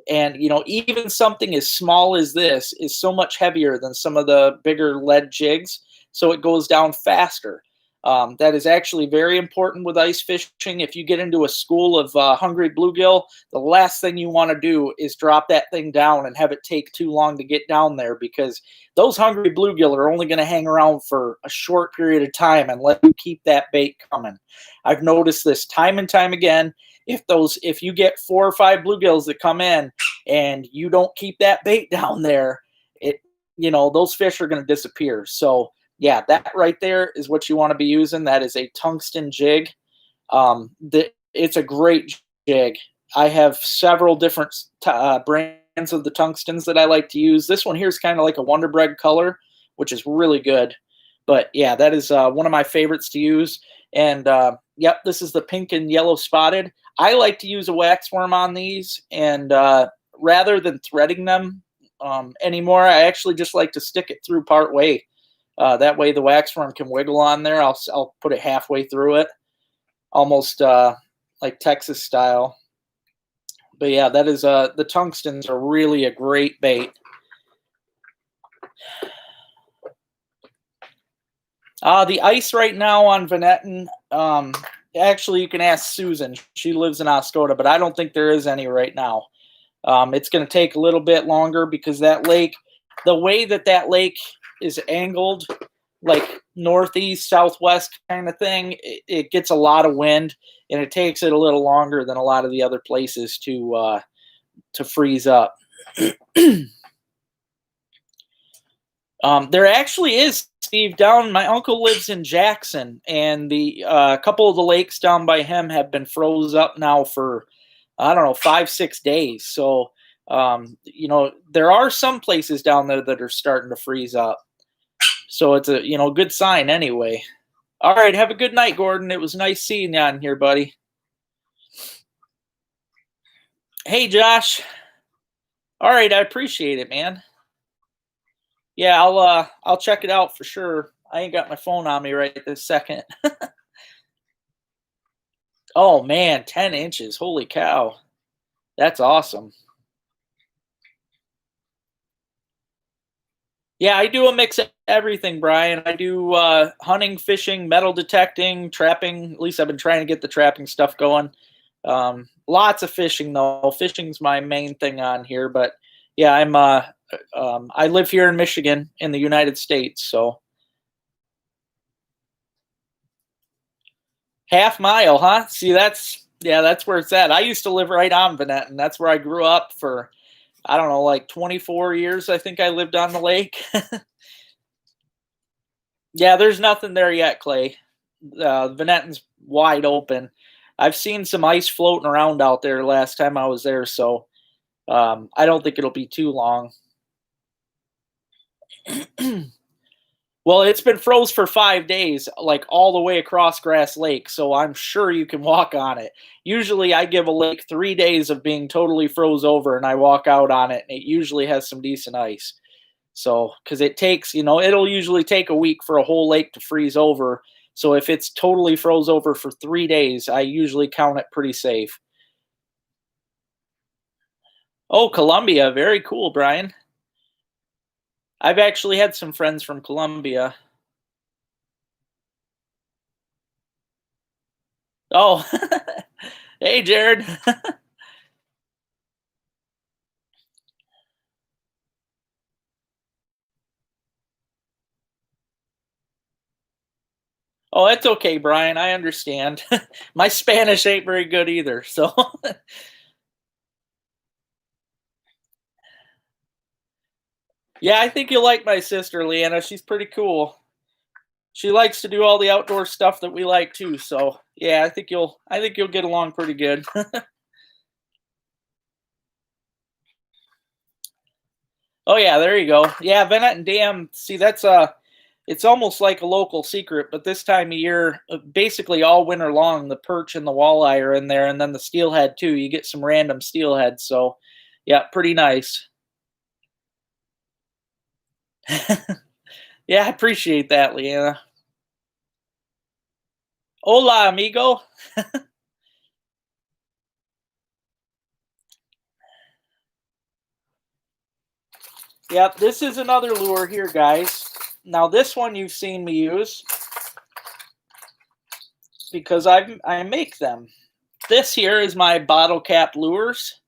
And, even something as small as this is so much heavier than some of the bigger lead jigs, so it goes down faster. That is actually very important with ice fishing. If you get into a school of hungry bluegill, the last thing you want to do is drop that thing down and have it take too long to get down there, because those hungry bluegill are only going to hang around for a short period of time and let you keep that bait coming. I've noticed this time and time again. If you get 4 or 5 bluegills that come in and you don't keep that bait down there, those fish are going to disappear. So yeah, that right there is what you want to be using. That is a tungsten jig. It's a great jig. I have several different brands of the tungstens that I like to use. This one here is kind of like a Wonder Bread color, which is really good. But yeah, that is one of my favorites to use. And yep, this is the pink and yellow spotted. I like to use a wax worm on these, and rather than threading them anymore, I actually just like to stick it through part way. That way the wax worm can wiggle on there. I'll put it halfway through it, almost like Texas style. But yeah, that is the tungstens are really a great bait. The ice right now on Venetton, actually you can ask Susan. She lives in Oscoda, but I don't think there is any right now. It's going to take a little bit longer because that lake, the way that lake is angled, like northeast, southwest kind of thing, it gets a lot of wind, and it takes it a little longer than a lot of the other places to freeze up. There actually is, Steve, down. My uncle lives in Jackson, and the couple of the lakes down by him have been froze up now for, I don't know, 5-6 days. So, there are some places down there that are starting to freeze up. So it's a good sign anyway. All right, have a good night, Gordon. It was nice seeing you on here, buddy. Hey, Josh. All right, I appreciate it, man. Yeah, I'll check it out for sure. I ain't got my phone on me right this second. Oh man, 10 inches. Holy cow. That's awesome. Yeah, I do a mix of everything, Brian. I do hunting, fishing, metal detecting, trapping. At least I've been trying to get the trapping stuff going. Lots of fishing though. Fishing's my main thing on here, but yeah, I'm I live here in Michigan in the United States, so half mile, huh? See, that's where it's at. I used to live right on Vanette, and that's where I grew up for, I don't know, like 24 years. I think I lived on the lake. Yeah, there's nothing there yet, Clay. Vanetton's wide open. I've seen some ice floating around out there last time I was there, so I don't think it'll be too long. Well, it's been froze for 5 days, like all the way across Grass Lake, so I'm sure you can walk on it. Usually, I give a lake 3 days of being totally froze over, and I walk out on it, and it usually has some decent ice. So, because it takes, it'll usually take a week for a whole lake to freeze over. So, if it's totally froze over for 3 days, I usually count it pretty safe. Oh, Columbia. Very cool, Brian. I've actually had some friends from Columbia. Oh, hey, Jared. Oh, it's okay, Brian. I understand. My Spanish ain't very good either. So, yeah, I think you'll like my sister, Leanna. She's pretty cool. She likes to do all the outdoor stuff that we like too. So, yeah, I think you'll get along pretty good. Oh yeah, there you go. Yeah, Venet and Dam. See, it's almost like a local secret, but this time of year, basically all winter long, the perch and the walleye are in there, and then the steelhead too. You get some random steelhead, so yeah, pretty nice. Yeah, I appreciate that, Leanna. Hola, amigo. Yep, this is another lure here, guys. Now this one you've seen me use because I make them. This here is my bottle cap lures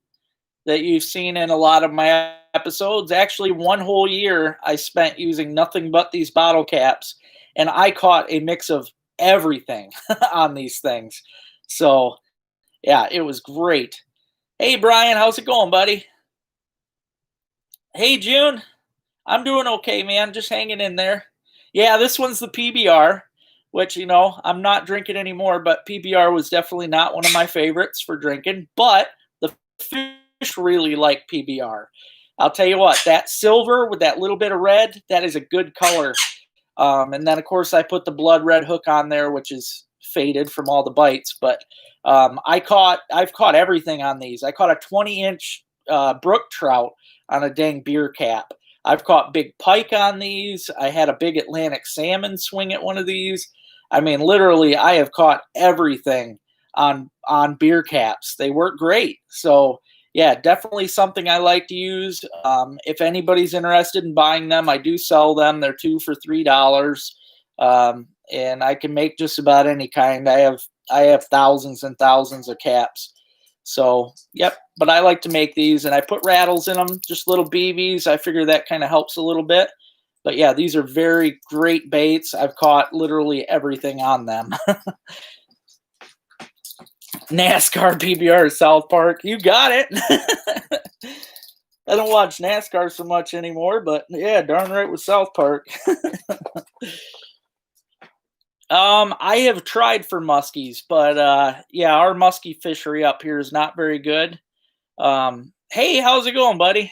that you've seen in a lot of my episodes. Actually, one whole year I spent using nothing but these bottle caps, and I caught a mix of everything on these things. So, yeah, it was great. Hey, Brian, how's it going, buddy? Hey, June. I'm doing okay, man. Just hanging in there. Yeah, this one's the PBR, which, I'm not drinking anymore, but PBR was definitely not one of my favorites for drinking. But the fish really like PBR. I'll tell you what, that silver with that little bit of red, that is a good color. And then, of course, I put the blood red hook on there, which is faded from all the bites. But I've caught everything on these. I caught a 20-inch brook trout on a dang beer cap. I've caught big pike on these. I had a big Atlantic salmon swing at one of these. I mean, literally, I have caught everything on beer caps. They work great. So, yeah, definitely something I like to use. If anybody's interested in buying them, I do sell them. They're 2 for $3, and I can make just about any kind. I have thousands and thousands of caps. So, yep, but I like to make these, and I put rattles in them, just little BBs. I figure that kind of helps a little bit. But yeah, these are very great baits. I've caught literally everything on them. NASCAR PBR South Park. You got it. I don't watch NASCAR so much anymore, but yeah, darn right with South Park. I have tried for muskies, but yeah, our muskie fishery up here is not very good. Hey, how's it going, buddy?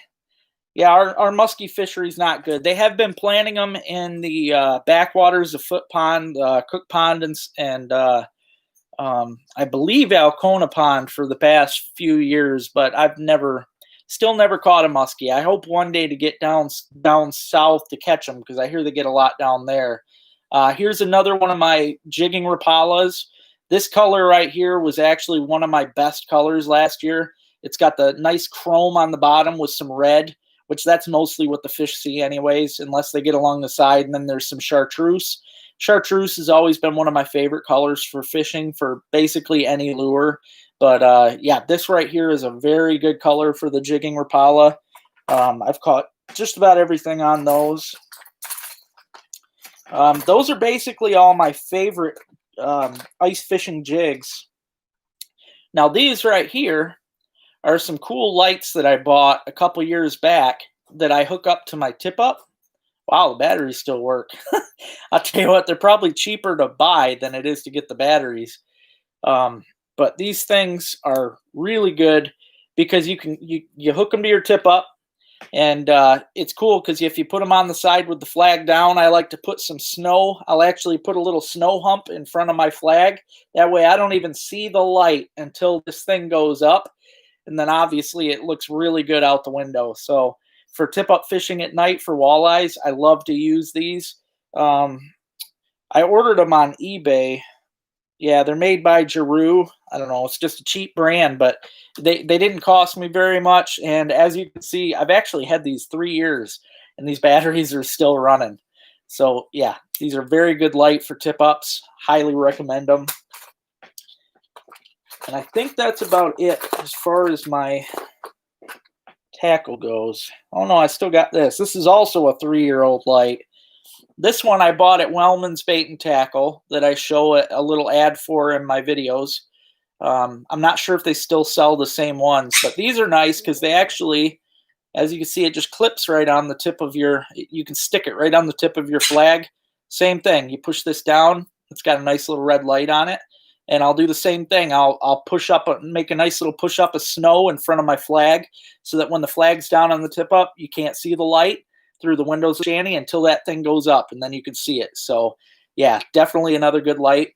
Yeah, our muskie fishery is not good. They have been planting them in the backwaters of Foot Pond, Cook Pond, and I believe Alcona Pond for the past few years, but still never caught a muskie. I hope one day to get down south to catch them because I hear they get a lot down there. Here's another one of my Jigging Rapalas. This color right here was actually one of my best colors last year. It's got the nice chrome on the bottom with some red, which that's mostly what the fish see anyways, unless they get along the side. And then there's some chartreuse. Chartreuse has always been one of my favorite colors for fishing for basically any lure. But yeah, this right here is a very good color for the Jigging Rapala. I've caught just about everything on those. Those are basically all my favorite ice fishing jigs. Now these right here are some cool lights that I bought a couple years back that I hook up to my tip up. Wow, the batteries still work. I'll tell you what, they're probably cheaper to buy than it is to get the batteries. But these things are really good because you hook them to your tip up, and it's cool because if you put them on the side with the flag down, I like to put some snow. I'll actually put a little snow hump in front of my flag. That way I don't even see the light until this thing goes up. And then obviously it looks really good out the window. So for tip-up fishing at night for walleyes, I love to use these. I ordered them on eBay. Yeah, they're made by Giroux. I don't know, it's just a cheap brand, but they didn't cost me very much. And as you can see, I've actually had these 3 years, and these batteries are still running. So yeah, these are very good light for tip-ups. Highly recommend them. And I think that's about it as far as my tackle goes. Oh no, I still got this. This is also a 3-year-old light. This one I bought at Wellman's Bait and Tackle that I show a little ad for in my videos. I'm not sure if they still sell the same ones, but these are nice because they actually, as you can see, it just clips right on the tip of your, you can stick it right on the tip of your flag. Same thing, you push this down, it's got a nice little red light on it. And I'll do the same thing. I'll push up, make a nice little push up of snow in front of my flag so that when the flag's down on the tip up, you can't see the light through the windows of the shanty until that thing goes up, and then you can see it. So yeah, definitely another good light.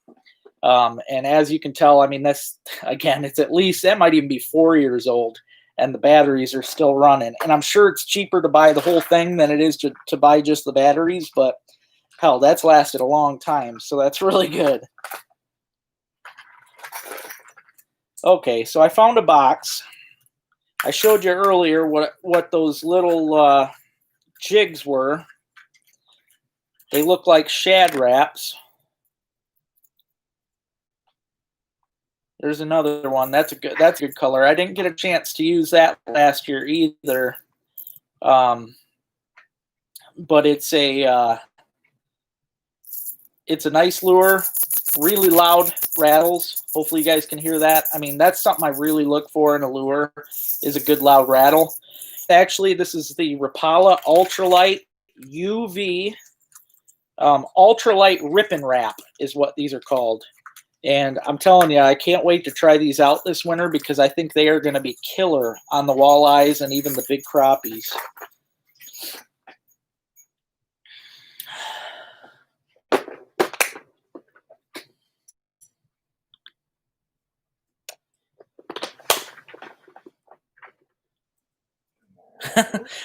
And as you can tell, I mean, that's, again, it's at least, that might even be 4 years old, and the batteries are still running. And I'm sure it's cheaper to buy the whole thing than it is to buy just the batteries, but hell, that's lasted a long time, so that's really good. Okay, so I found a box. I showed you earlier what those little jigs were. They look like shad wraps. There's another one. That's a good color. I didn't get a chance to use that last year either. But it's a nice lure. Really loud rattles. Hopefully you guys can hear that. I mean, that's something I really look for in a lure, is a good loud rattle. Actually, this is the Rapala Ultralight UV Ultralight Rip and Wrap is what these are called. And I'm telling you, I can't wait to try these out this winter because I think they are going to be killer on the walleyes and even the big crappies.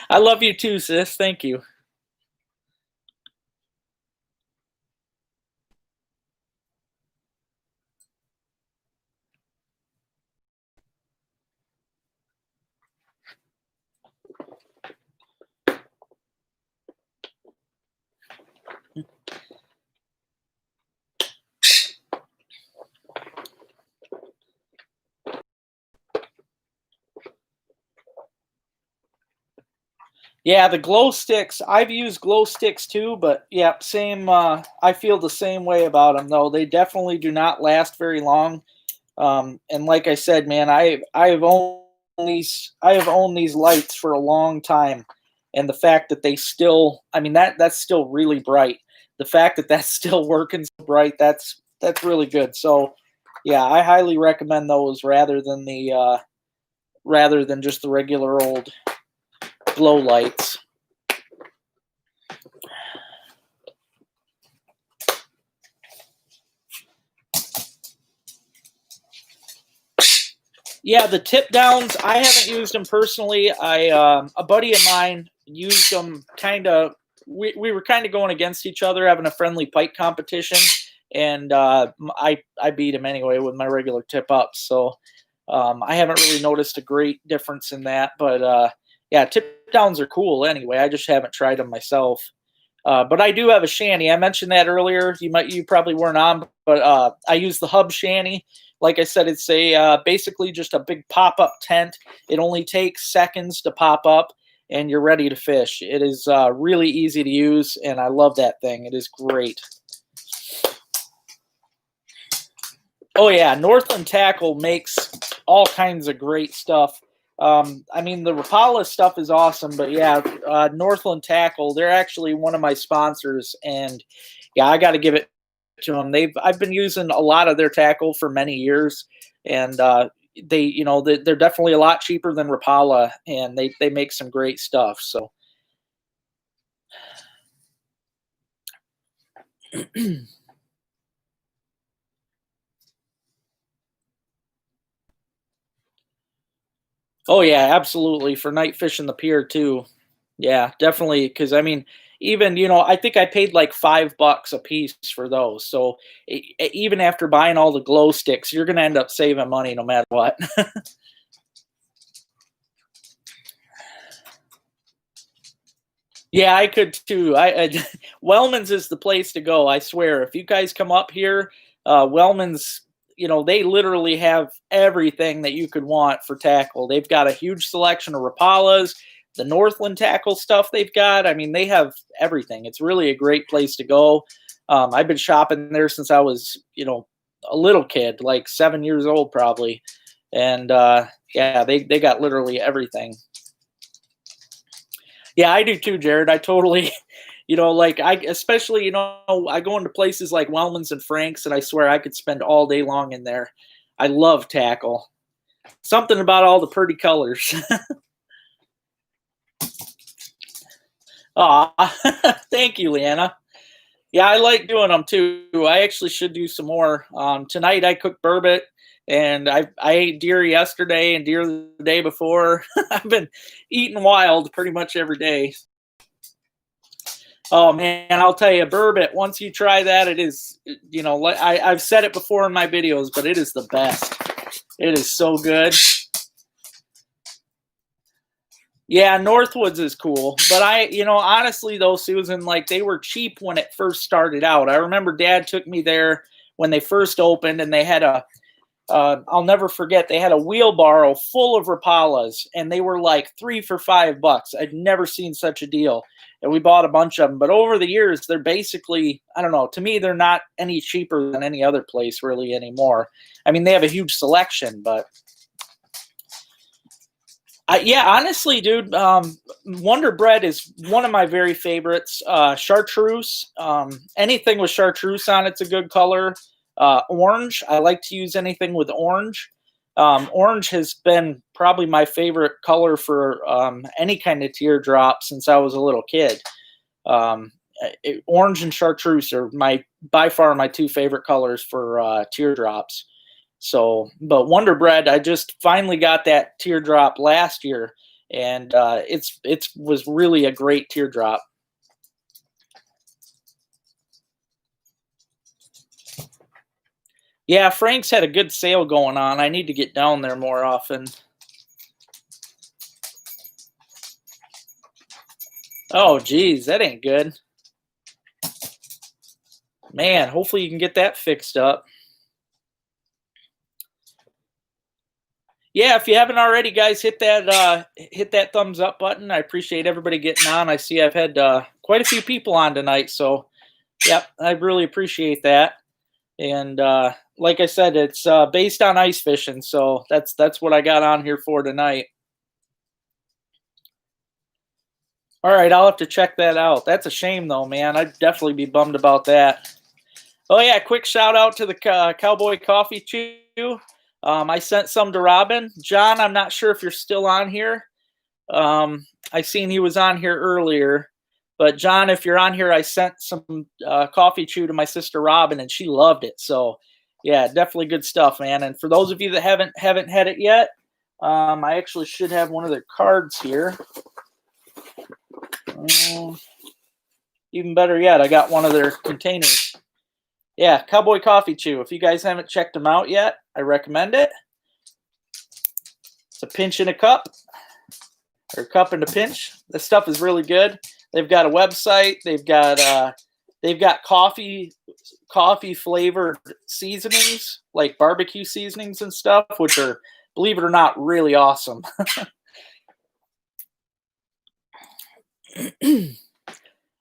I love you too, sis. Thank you. Yeah, the glow sticks, I've used glow sticks too, but yeah, same, I feel the same way about them though. They definitely do not last very long. And like I said, man, I have owned these lights for a long time, and the fact that they still, I mean, that's still really bright. The fact that that's still working so bright, that's really good. So yeah, I highly recommend those rather than just the regular old glow lights. Yeah, the tip downs, I haven't used them personally. A buddy of mine used them kind of, we were kind of going against each other, having a friendly pike competition, and I beat him anyway with my regular tip up. So I haven't really noticed a great difference in that, but yeah, tip downs are cool anyway. I just haven't tried them myself. But I do have a shanty. I mentioned that earlier. You probably weren't on, but I use the Hub shanty. Like I said, it's a basically just a big pop-up tent. It only takes seconds to pop up, and you're ready to fish. It is really easy to use, and I love that thing. It is great. Oh yeah, Northland Tackle makes all kinds of great stuff. I mean, the Rapala stuff is awesome, but yeah, Northland Tackle, they're actually one of my sponsors, and yeah, I got to give it to them. I've been using a lot of their tackle for many years, and they're definitely a lot cheaper than Rapala, and they make some great stuff. So. Oh yeah, absolutely. For night fishing the pier too. Yeah, definitely. Because I mean, even I think I paid like $5 a piece for those. So even after buying all the glow sticks, you're gonna end up saving money no matter what. Yeah, I could too. Wellman's is the place to go. I swear. If you guys come up here, Wellman's, they literally have everything that you could want for tackle. They've got a huge selection of Rapalas, the Northland tackle stuff they've got. I mean, they have everything. It's really a great place to go. I've been shopping there since I was, a little kid, like 7 years old probably, and yeah, they got literally everything. Yeah, I do too, Jared. I totally, like especially, I go into places like Wellman's and Frank's, and I swear I could spend all day long in there. I love tackle. Something about all the pretty colors. Aw, thank you, Leanna. Yeah, I like doing them too. I actually should do some more. Tonight I cooked burbot, and I ate deer yesterday and deer the day before. I've been eating wild pretty much every day. Oh man, I'll tell you, burbot. Once you try that, it is, I've said it before in my videos, but it is the best. It is so good. Yeah, Northwoods is cool, but honestly though, Susan, like they were cheap when it first started out. I remember Dad took me there when they first opened, and they had I'll never forget, they had a wheelbarrow full of Rapalas, and they were like 3 for $5. I'd never seen such a deal, and we bought a bunch of them. But over the years, they're basically, I don't know, to me, they're not any cheaper than any other place really anymore. I mean, they have a huge selection, but. Yeah, honestly, dude, Wonder Bread is one of my very favorites. Chartreuse, anything with chartreuse on it's a good color. Orange, I like to use anything with orange. Orange has been probably my favorite color for any kind of teardrop since I was a little kid. Orange and chartreuse are by far my two favorite colors for teardrops. So, but Wonder Bread, I just finally got that teardrop last year, and it was really a great teardrop. Yeah, Frank's had a good sale going on. I need to get down there more often. Oh, geez, that ain't good. Man, hopefully you can get that fixed up. Yeah, if you haven't already, guys, hit that thumbs up button. I appreciate everybody getting on. I see I've had quite a few people on tonight, so yep, I really appreciate that. And like I said, it's based on ice fishing, so that's what I got on here for tonight. All right, I'll have to check that out. That's a shame, though, man. I'd definitely be bummed about that. Oh yeah, quick shout out to the Cowboy Coffee Chew. I sent some to Robin. John, I'm not sure if you're still on here. I seen he was on here earlier. But John, if you're on here, I sent some coffee chew to my sister Robin, and she loved it. So yeah, definitely good stuff, man. And for those of you that haven't had it yet, I actually should have one of their cards here. Even better yet, I got one of their containers. Yeah, Cowboy Coffee Chew. If you guys haven't checked them out yet, I recommend it. It's a pinch in a cup, or a cup in a pinch. This stuff is really good. They've got a website. They've got coffee flavored seasonings, like barbecue seasonings and stuff, which are, believe it or not, really awesome.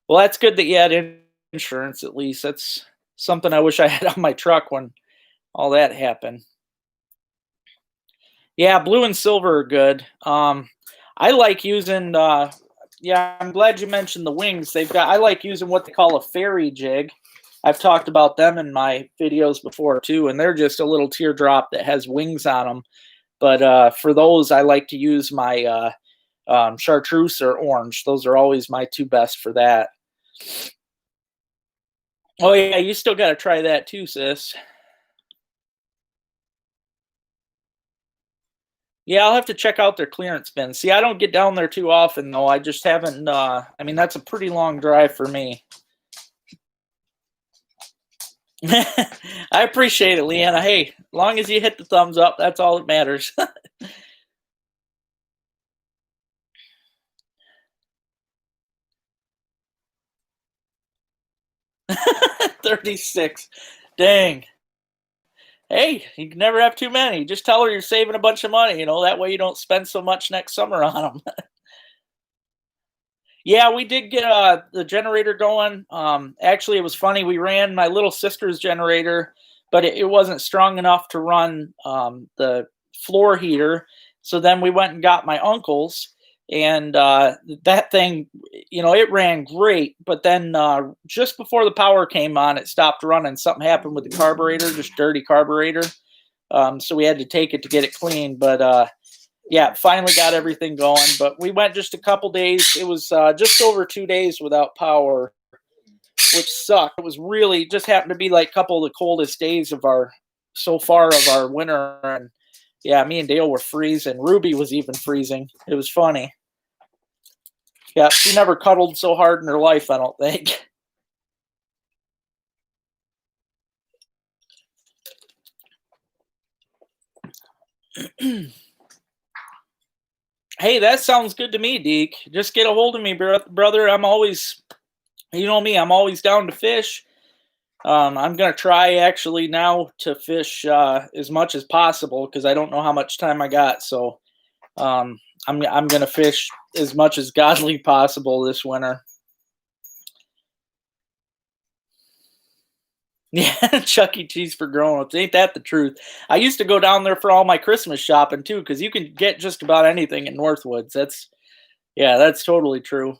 Well, that's good that you had insurance at least. That's something I wish I had on my truck when all that happened. Yeah, blue and silver are good. I like using. Yeah, I'm glad you mentioned the wings. They've got. I like using what they call a fairy jig. I've talked about them in my videos before too, and they're just a little teardrop that has wings on them. But for those, I like to use my chartreuse or orange. Those are always my two best for that. Oh yeah, you still got to try that too, sis. Yeah, I'll have to check out their clearance bin. See, I don't get down there too often though. I just haven't. I mean, that's a pretty long drive for me. I appreciate it, Leanna. Hey, as long as you hit the thumbs up, that's all that matters. 36. Dang. Hey, you can never have too many. Just tell her you're saving a bunch of money, that way you don't spend so much next summer on them. Yeah, we did get the generator going. Actually, it was funny. We ran my little sister's generator, but it wasn't strong enough to run the floor heater. So then we went and got my uncle's, and that thing, it ran great. But then just before the power came on, it stopped running. Something happened with the carburetor, just dirty carburetor. So we had to take it to get it clean. But yeah, finally got everything going. But we went just a couple days. It was just over 2 days without power, which sucked. It was really just happened to be like a couple of the coldest days of our so far of our winter. And yeah, me and Dale were freezing. Ruby was even freezing. It was funny. Yeah, she never cuddled so hard in her life, I don't think. Hey, that sounds good to me, Deke. Just get a hold of me, brother. I'm always, you know me, I'm always down to fish. I'm gonna try actually now to fish as much as possible because I don't know how much time I got. So I'm gonna fish as much as godly possible this winter. Yeah, Chuck E. Cheese for grown-ups. Ain't that the truth? I used to go down there for all my Christmas shopping too, because you can get just about anything in Northwoods. Yeah, that's totally true.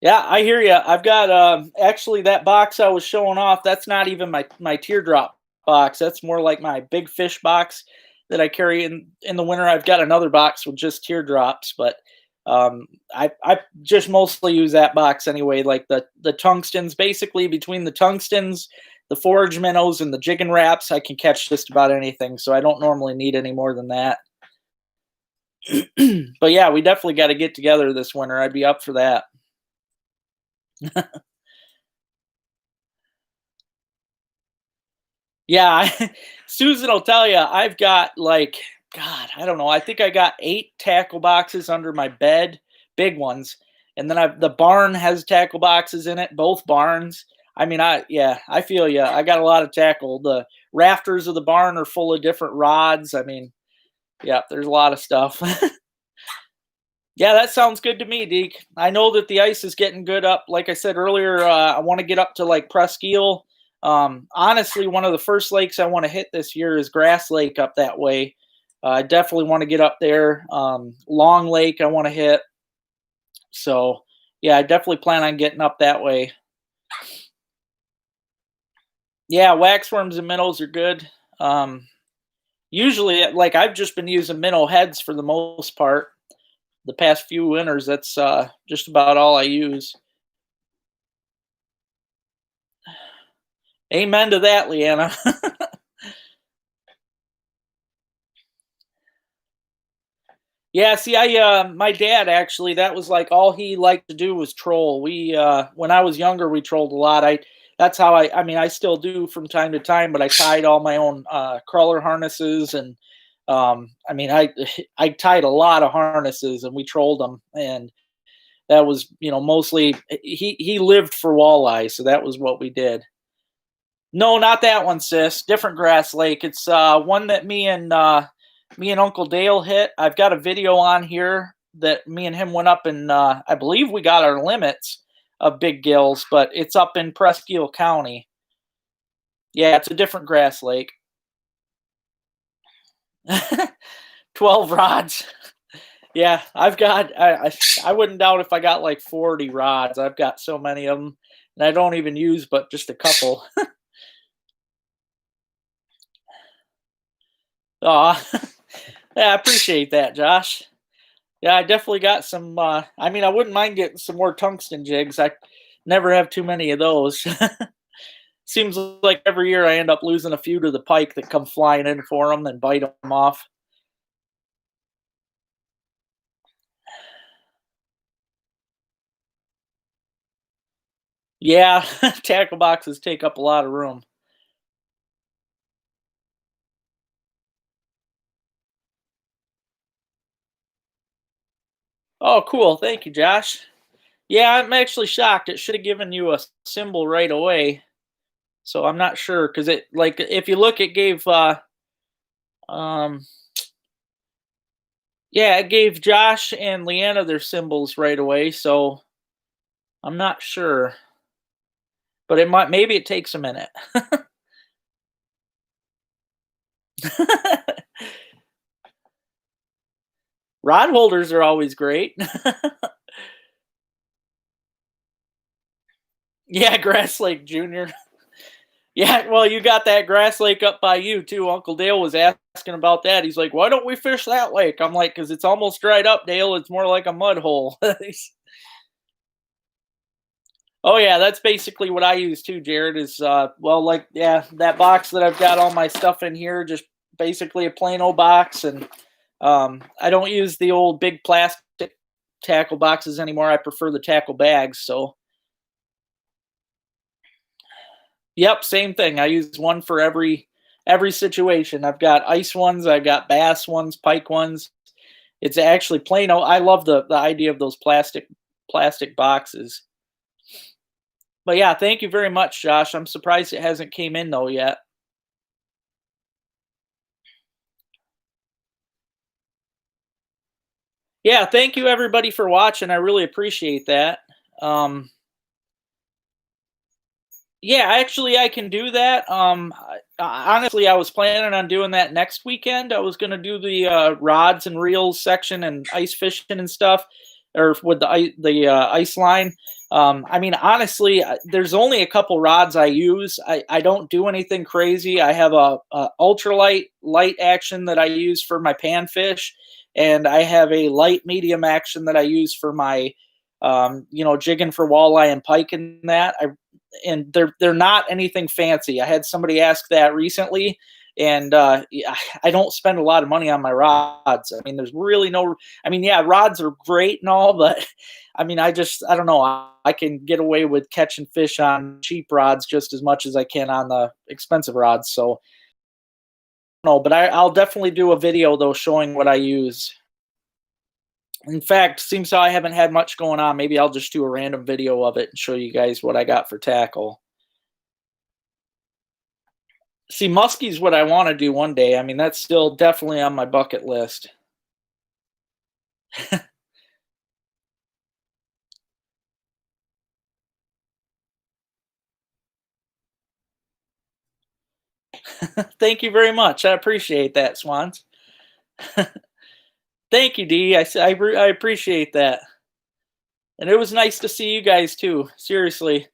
Yeah, I hear you. I've got actually that box I was showing off. That's not even my teardrop box. That's more like my big fish box that I carry in the winter. I've got another box with just teardrops, but I just mostly use that box anyway. Like the tungstens, basically between the tungstens, the forage minnows, and the jigging raps, I can catch just about anything. So I don't normally need any more than that. But yeah, we definitely got to get together this winter. I'd be up for that. Yeah, Susan will tell you I've got like God, I don't know. I think I got 8 tackle boxes under my bed, big ones, and then the barn has tackle boxes in it, both barns. I mean, I feel you. I got a lot of tackle. The rafters of the barn are full of different rods. I mean, yeah, there's a lot of stuff. Yeah, that sounds good to me, Deke. I know that the ice is getting good up. Like I said earlier, I want to get up to like Presqu'île. Honestly, one of the first lakes I want to hit this year is Grass Lake up that way. I definitely want to get up there. Long Lake, I want to hit. So, yeah, I definitely plan on getting up that way. Yeah, waxworms and minnows are good. Usually, like I've just been using minnow heads for the most part. The past few winters, that's just about all I use. Amen to that, Leanna. Yeah, see, my dad actually, that was like all he liked to do was troll. When I was younger, we trolled a lot. That's how I mean, I still do from time to time, but I tied all my own crawler harnesses, and I mean, I tied a lot of harnesses, and we trolled them, and that was, mostly he lived for walleye, so that was what we did. No, not that one, sis. Different Grass Lake. It's one that me and Uncle Dale hit. I've got a video on here that me and him went up and I believe we got our limits of big gills, but it's up in Presque County. Yeah, it's a different grass lake. 12 rods. Yeah, I've got. I wouldn't doubt if I got like 40 rods. I've got so many of them, and I don't even use but just a couple. Aw, yeah, I appreciate that, Josh. Yeah, I definitely got some. I mean, I wouldn't mind getting some more tungsten jigs. I never have too many of those. Seems like every year I end up losing a few to the pike that come flying in for them and bite them off. Yeah, tackle boxes take up a lot of room. Oh, cool. Thank you, Josh. Yeah, I'm actually shocked. It should have given you a symbol right away. So I'm not sure because it like if you look, it gave um yeah, it gave Josh and Leanna their symbols right away. So I'm not sure, but it might maybe it takes a minute. Rod holders are always great. Yeah, Grass Lake Junior. Yeah, well, you got that grass lake up by you too. Uncle Dale was asking about that. He's like, "Why don't we fish that lake?" I'm like, "Cause it's almost dried up, Dale. It's more like a mud hole." Oh yeah, that's basically what I use too, Jared. Is well, like yeah, that box that I've got all my stuff in here, just basically a plain old box, and I don't use the old big plastic tackle boxes anymore. I prefer the tackle bags. So yep, same thing. I use one for every situation. I've got ice ones, I've got bass ones, pike ones. It's actually plain. I love the idea of those plastic boxes. But yeah, thank you very much, Josh. I'm surprised it hasn't came in though yet. Yeah, thank you everybody for watching. I really appreciate that. Um, yeah, actually, I can do that. Honestly, I was planning on doing that next weekend. I was going to do the rods and reels section and ice fishing and stuff, or with the ice line. I mean, honestly, there's only a couple rods I use. I don't do anything crazy. I have a ultralight light action that I use for my panfish, and I have a light medium action that I use for my jigging for walleye and pike and that. And they're not anything fancy. I had somebody ask that recently, and yeah, I don't spend a lot of money on my rods. I mean, there's really no. I mean, yeah, rods are great and all, but I mean, I don't know. I can get away with catching fish on cheap rods just as much as I can on the expensive rods. So no, but I'll definitely do a video though showing what I use. In fact, seems how I haven't had much going on. Maybe I'll just do a random video of it and show you guys what I got for tackle. See, muskie's what I want to do one day. I mean, that's still definitely on my bucket list. Thank you very much. I appreciate that, Swans. Thank you, D. I appreciate that. And it was nice to see you guys too. Seriously.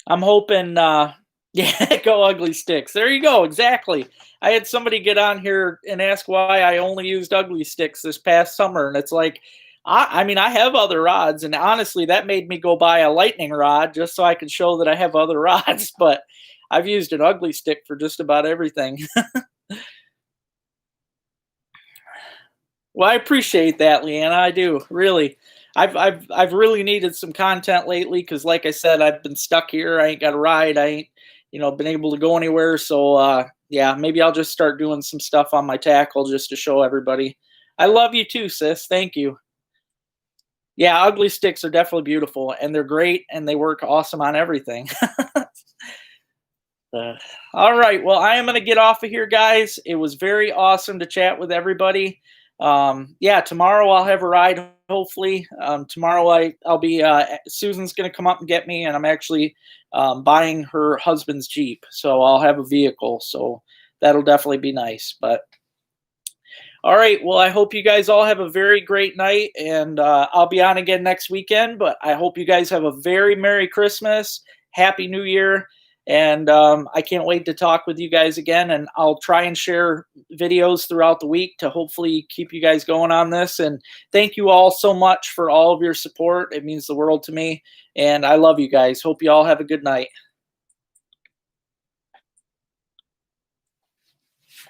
I'm hoping yeah, go ugly sticks. There you go. Exactly. I had somebody get on here and ask why I only used ugly sticks this past summer, and it's like I mean, I have other rods, and honestly, that made me go buy a lightning rod just so I could show that I have other rods, but I've used an ugly stick for just about everything. Well, I appreciate that, Leanna. I do really. I've really needed some content lately because, like I said, I've been stuck here. I ain't got a ride. I ain't been able to go anywhere. So yeah, maybe I'll just start doing some stuff on my tackle just to show everybody. I love you too, sis. Thank you. Yeah, ugly sticks are definitely beautiful and they're great and they work awesome on everything. Uh, all right. Well, I am going to get off of here, guys. It was very awesome to chat with everybody. Yeah, tomorrow I'll have a ride. Hopefully, tomorrow I'll be Susan's gonna come up and get me, and I'm actually buying her husband's Jeep, so I'll have a vehicle. So that'll definitely be nice. But all right, well, I hope you guys all have a very great night, and I'll be on again next weekend. But I hope you guys have a very Merry Christmas, Happy New Year, and I can't wait to talk with you guys again. And I'll try and share videos throughout the week to hopefully keep you guys going on this. And thank you all so much for all of your support. It means the world to me, and I love you guys. Hope you all have a good night.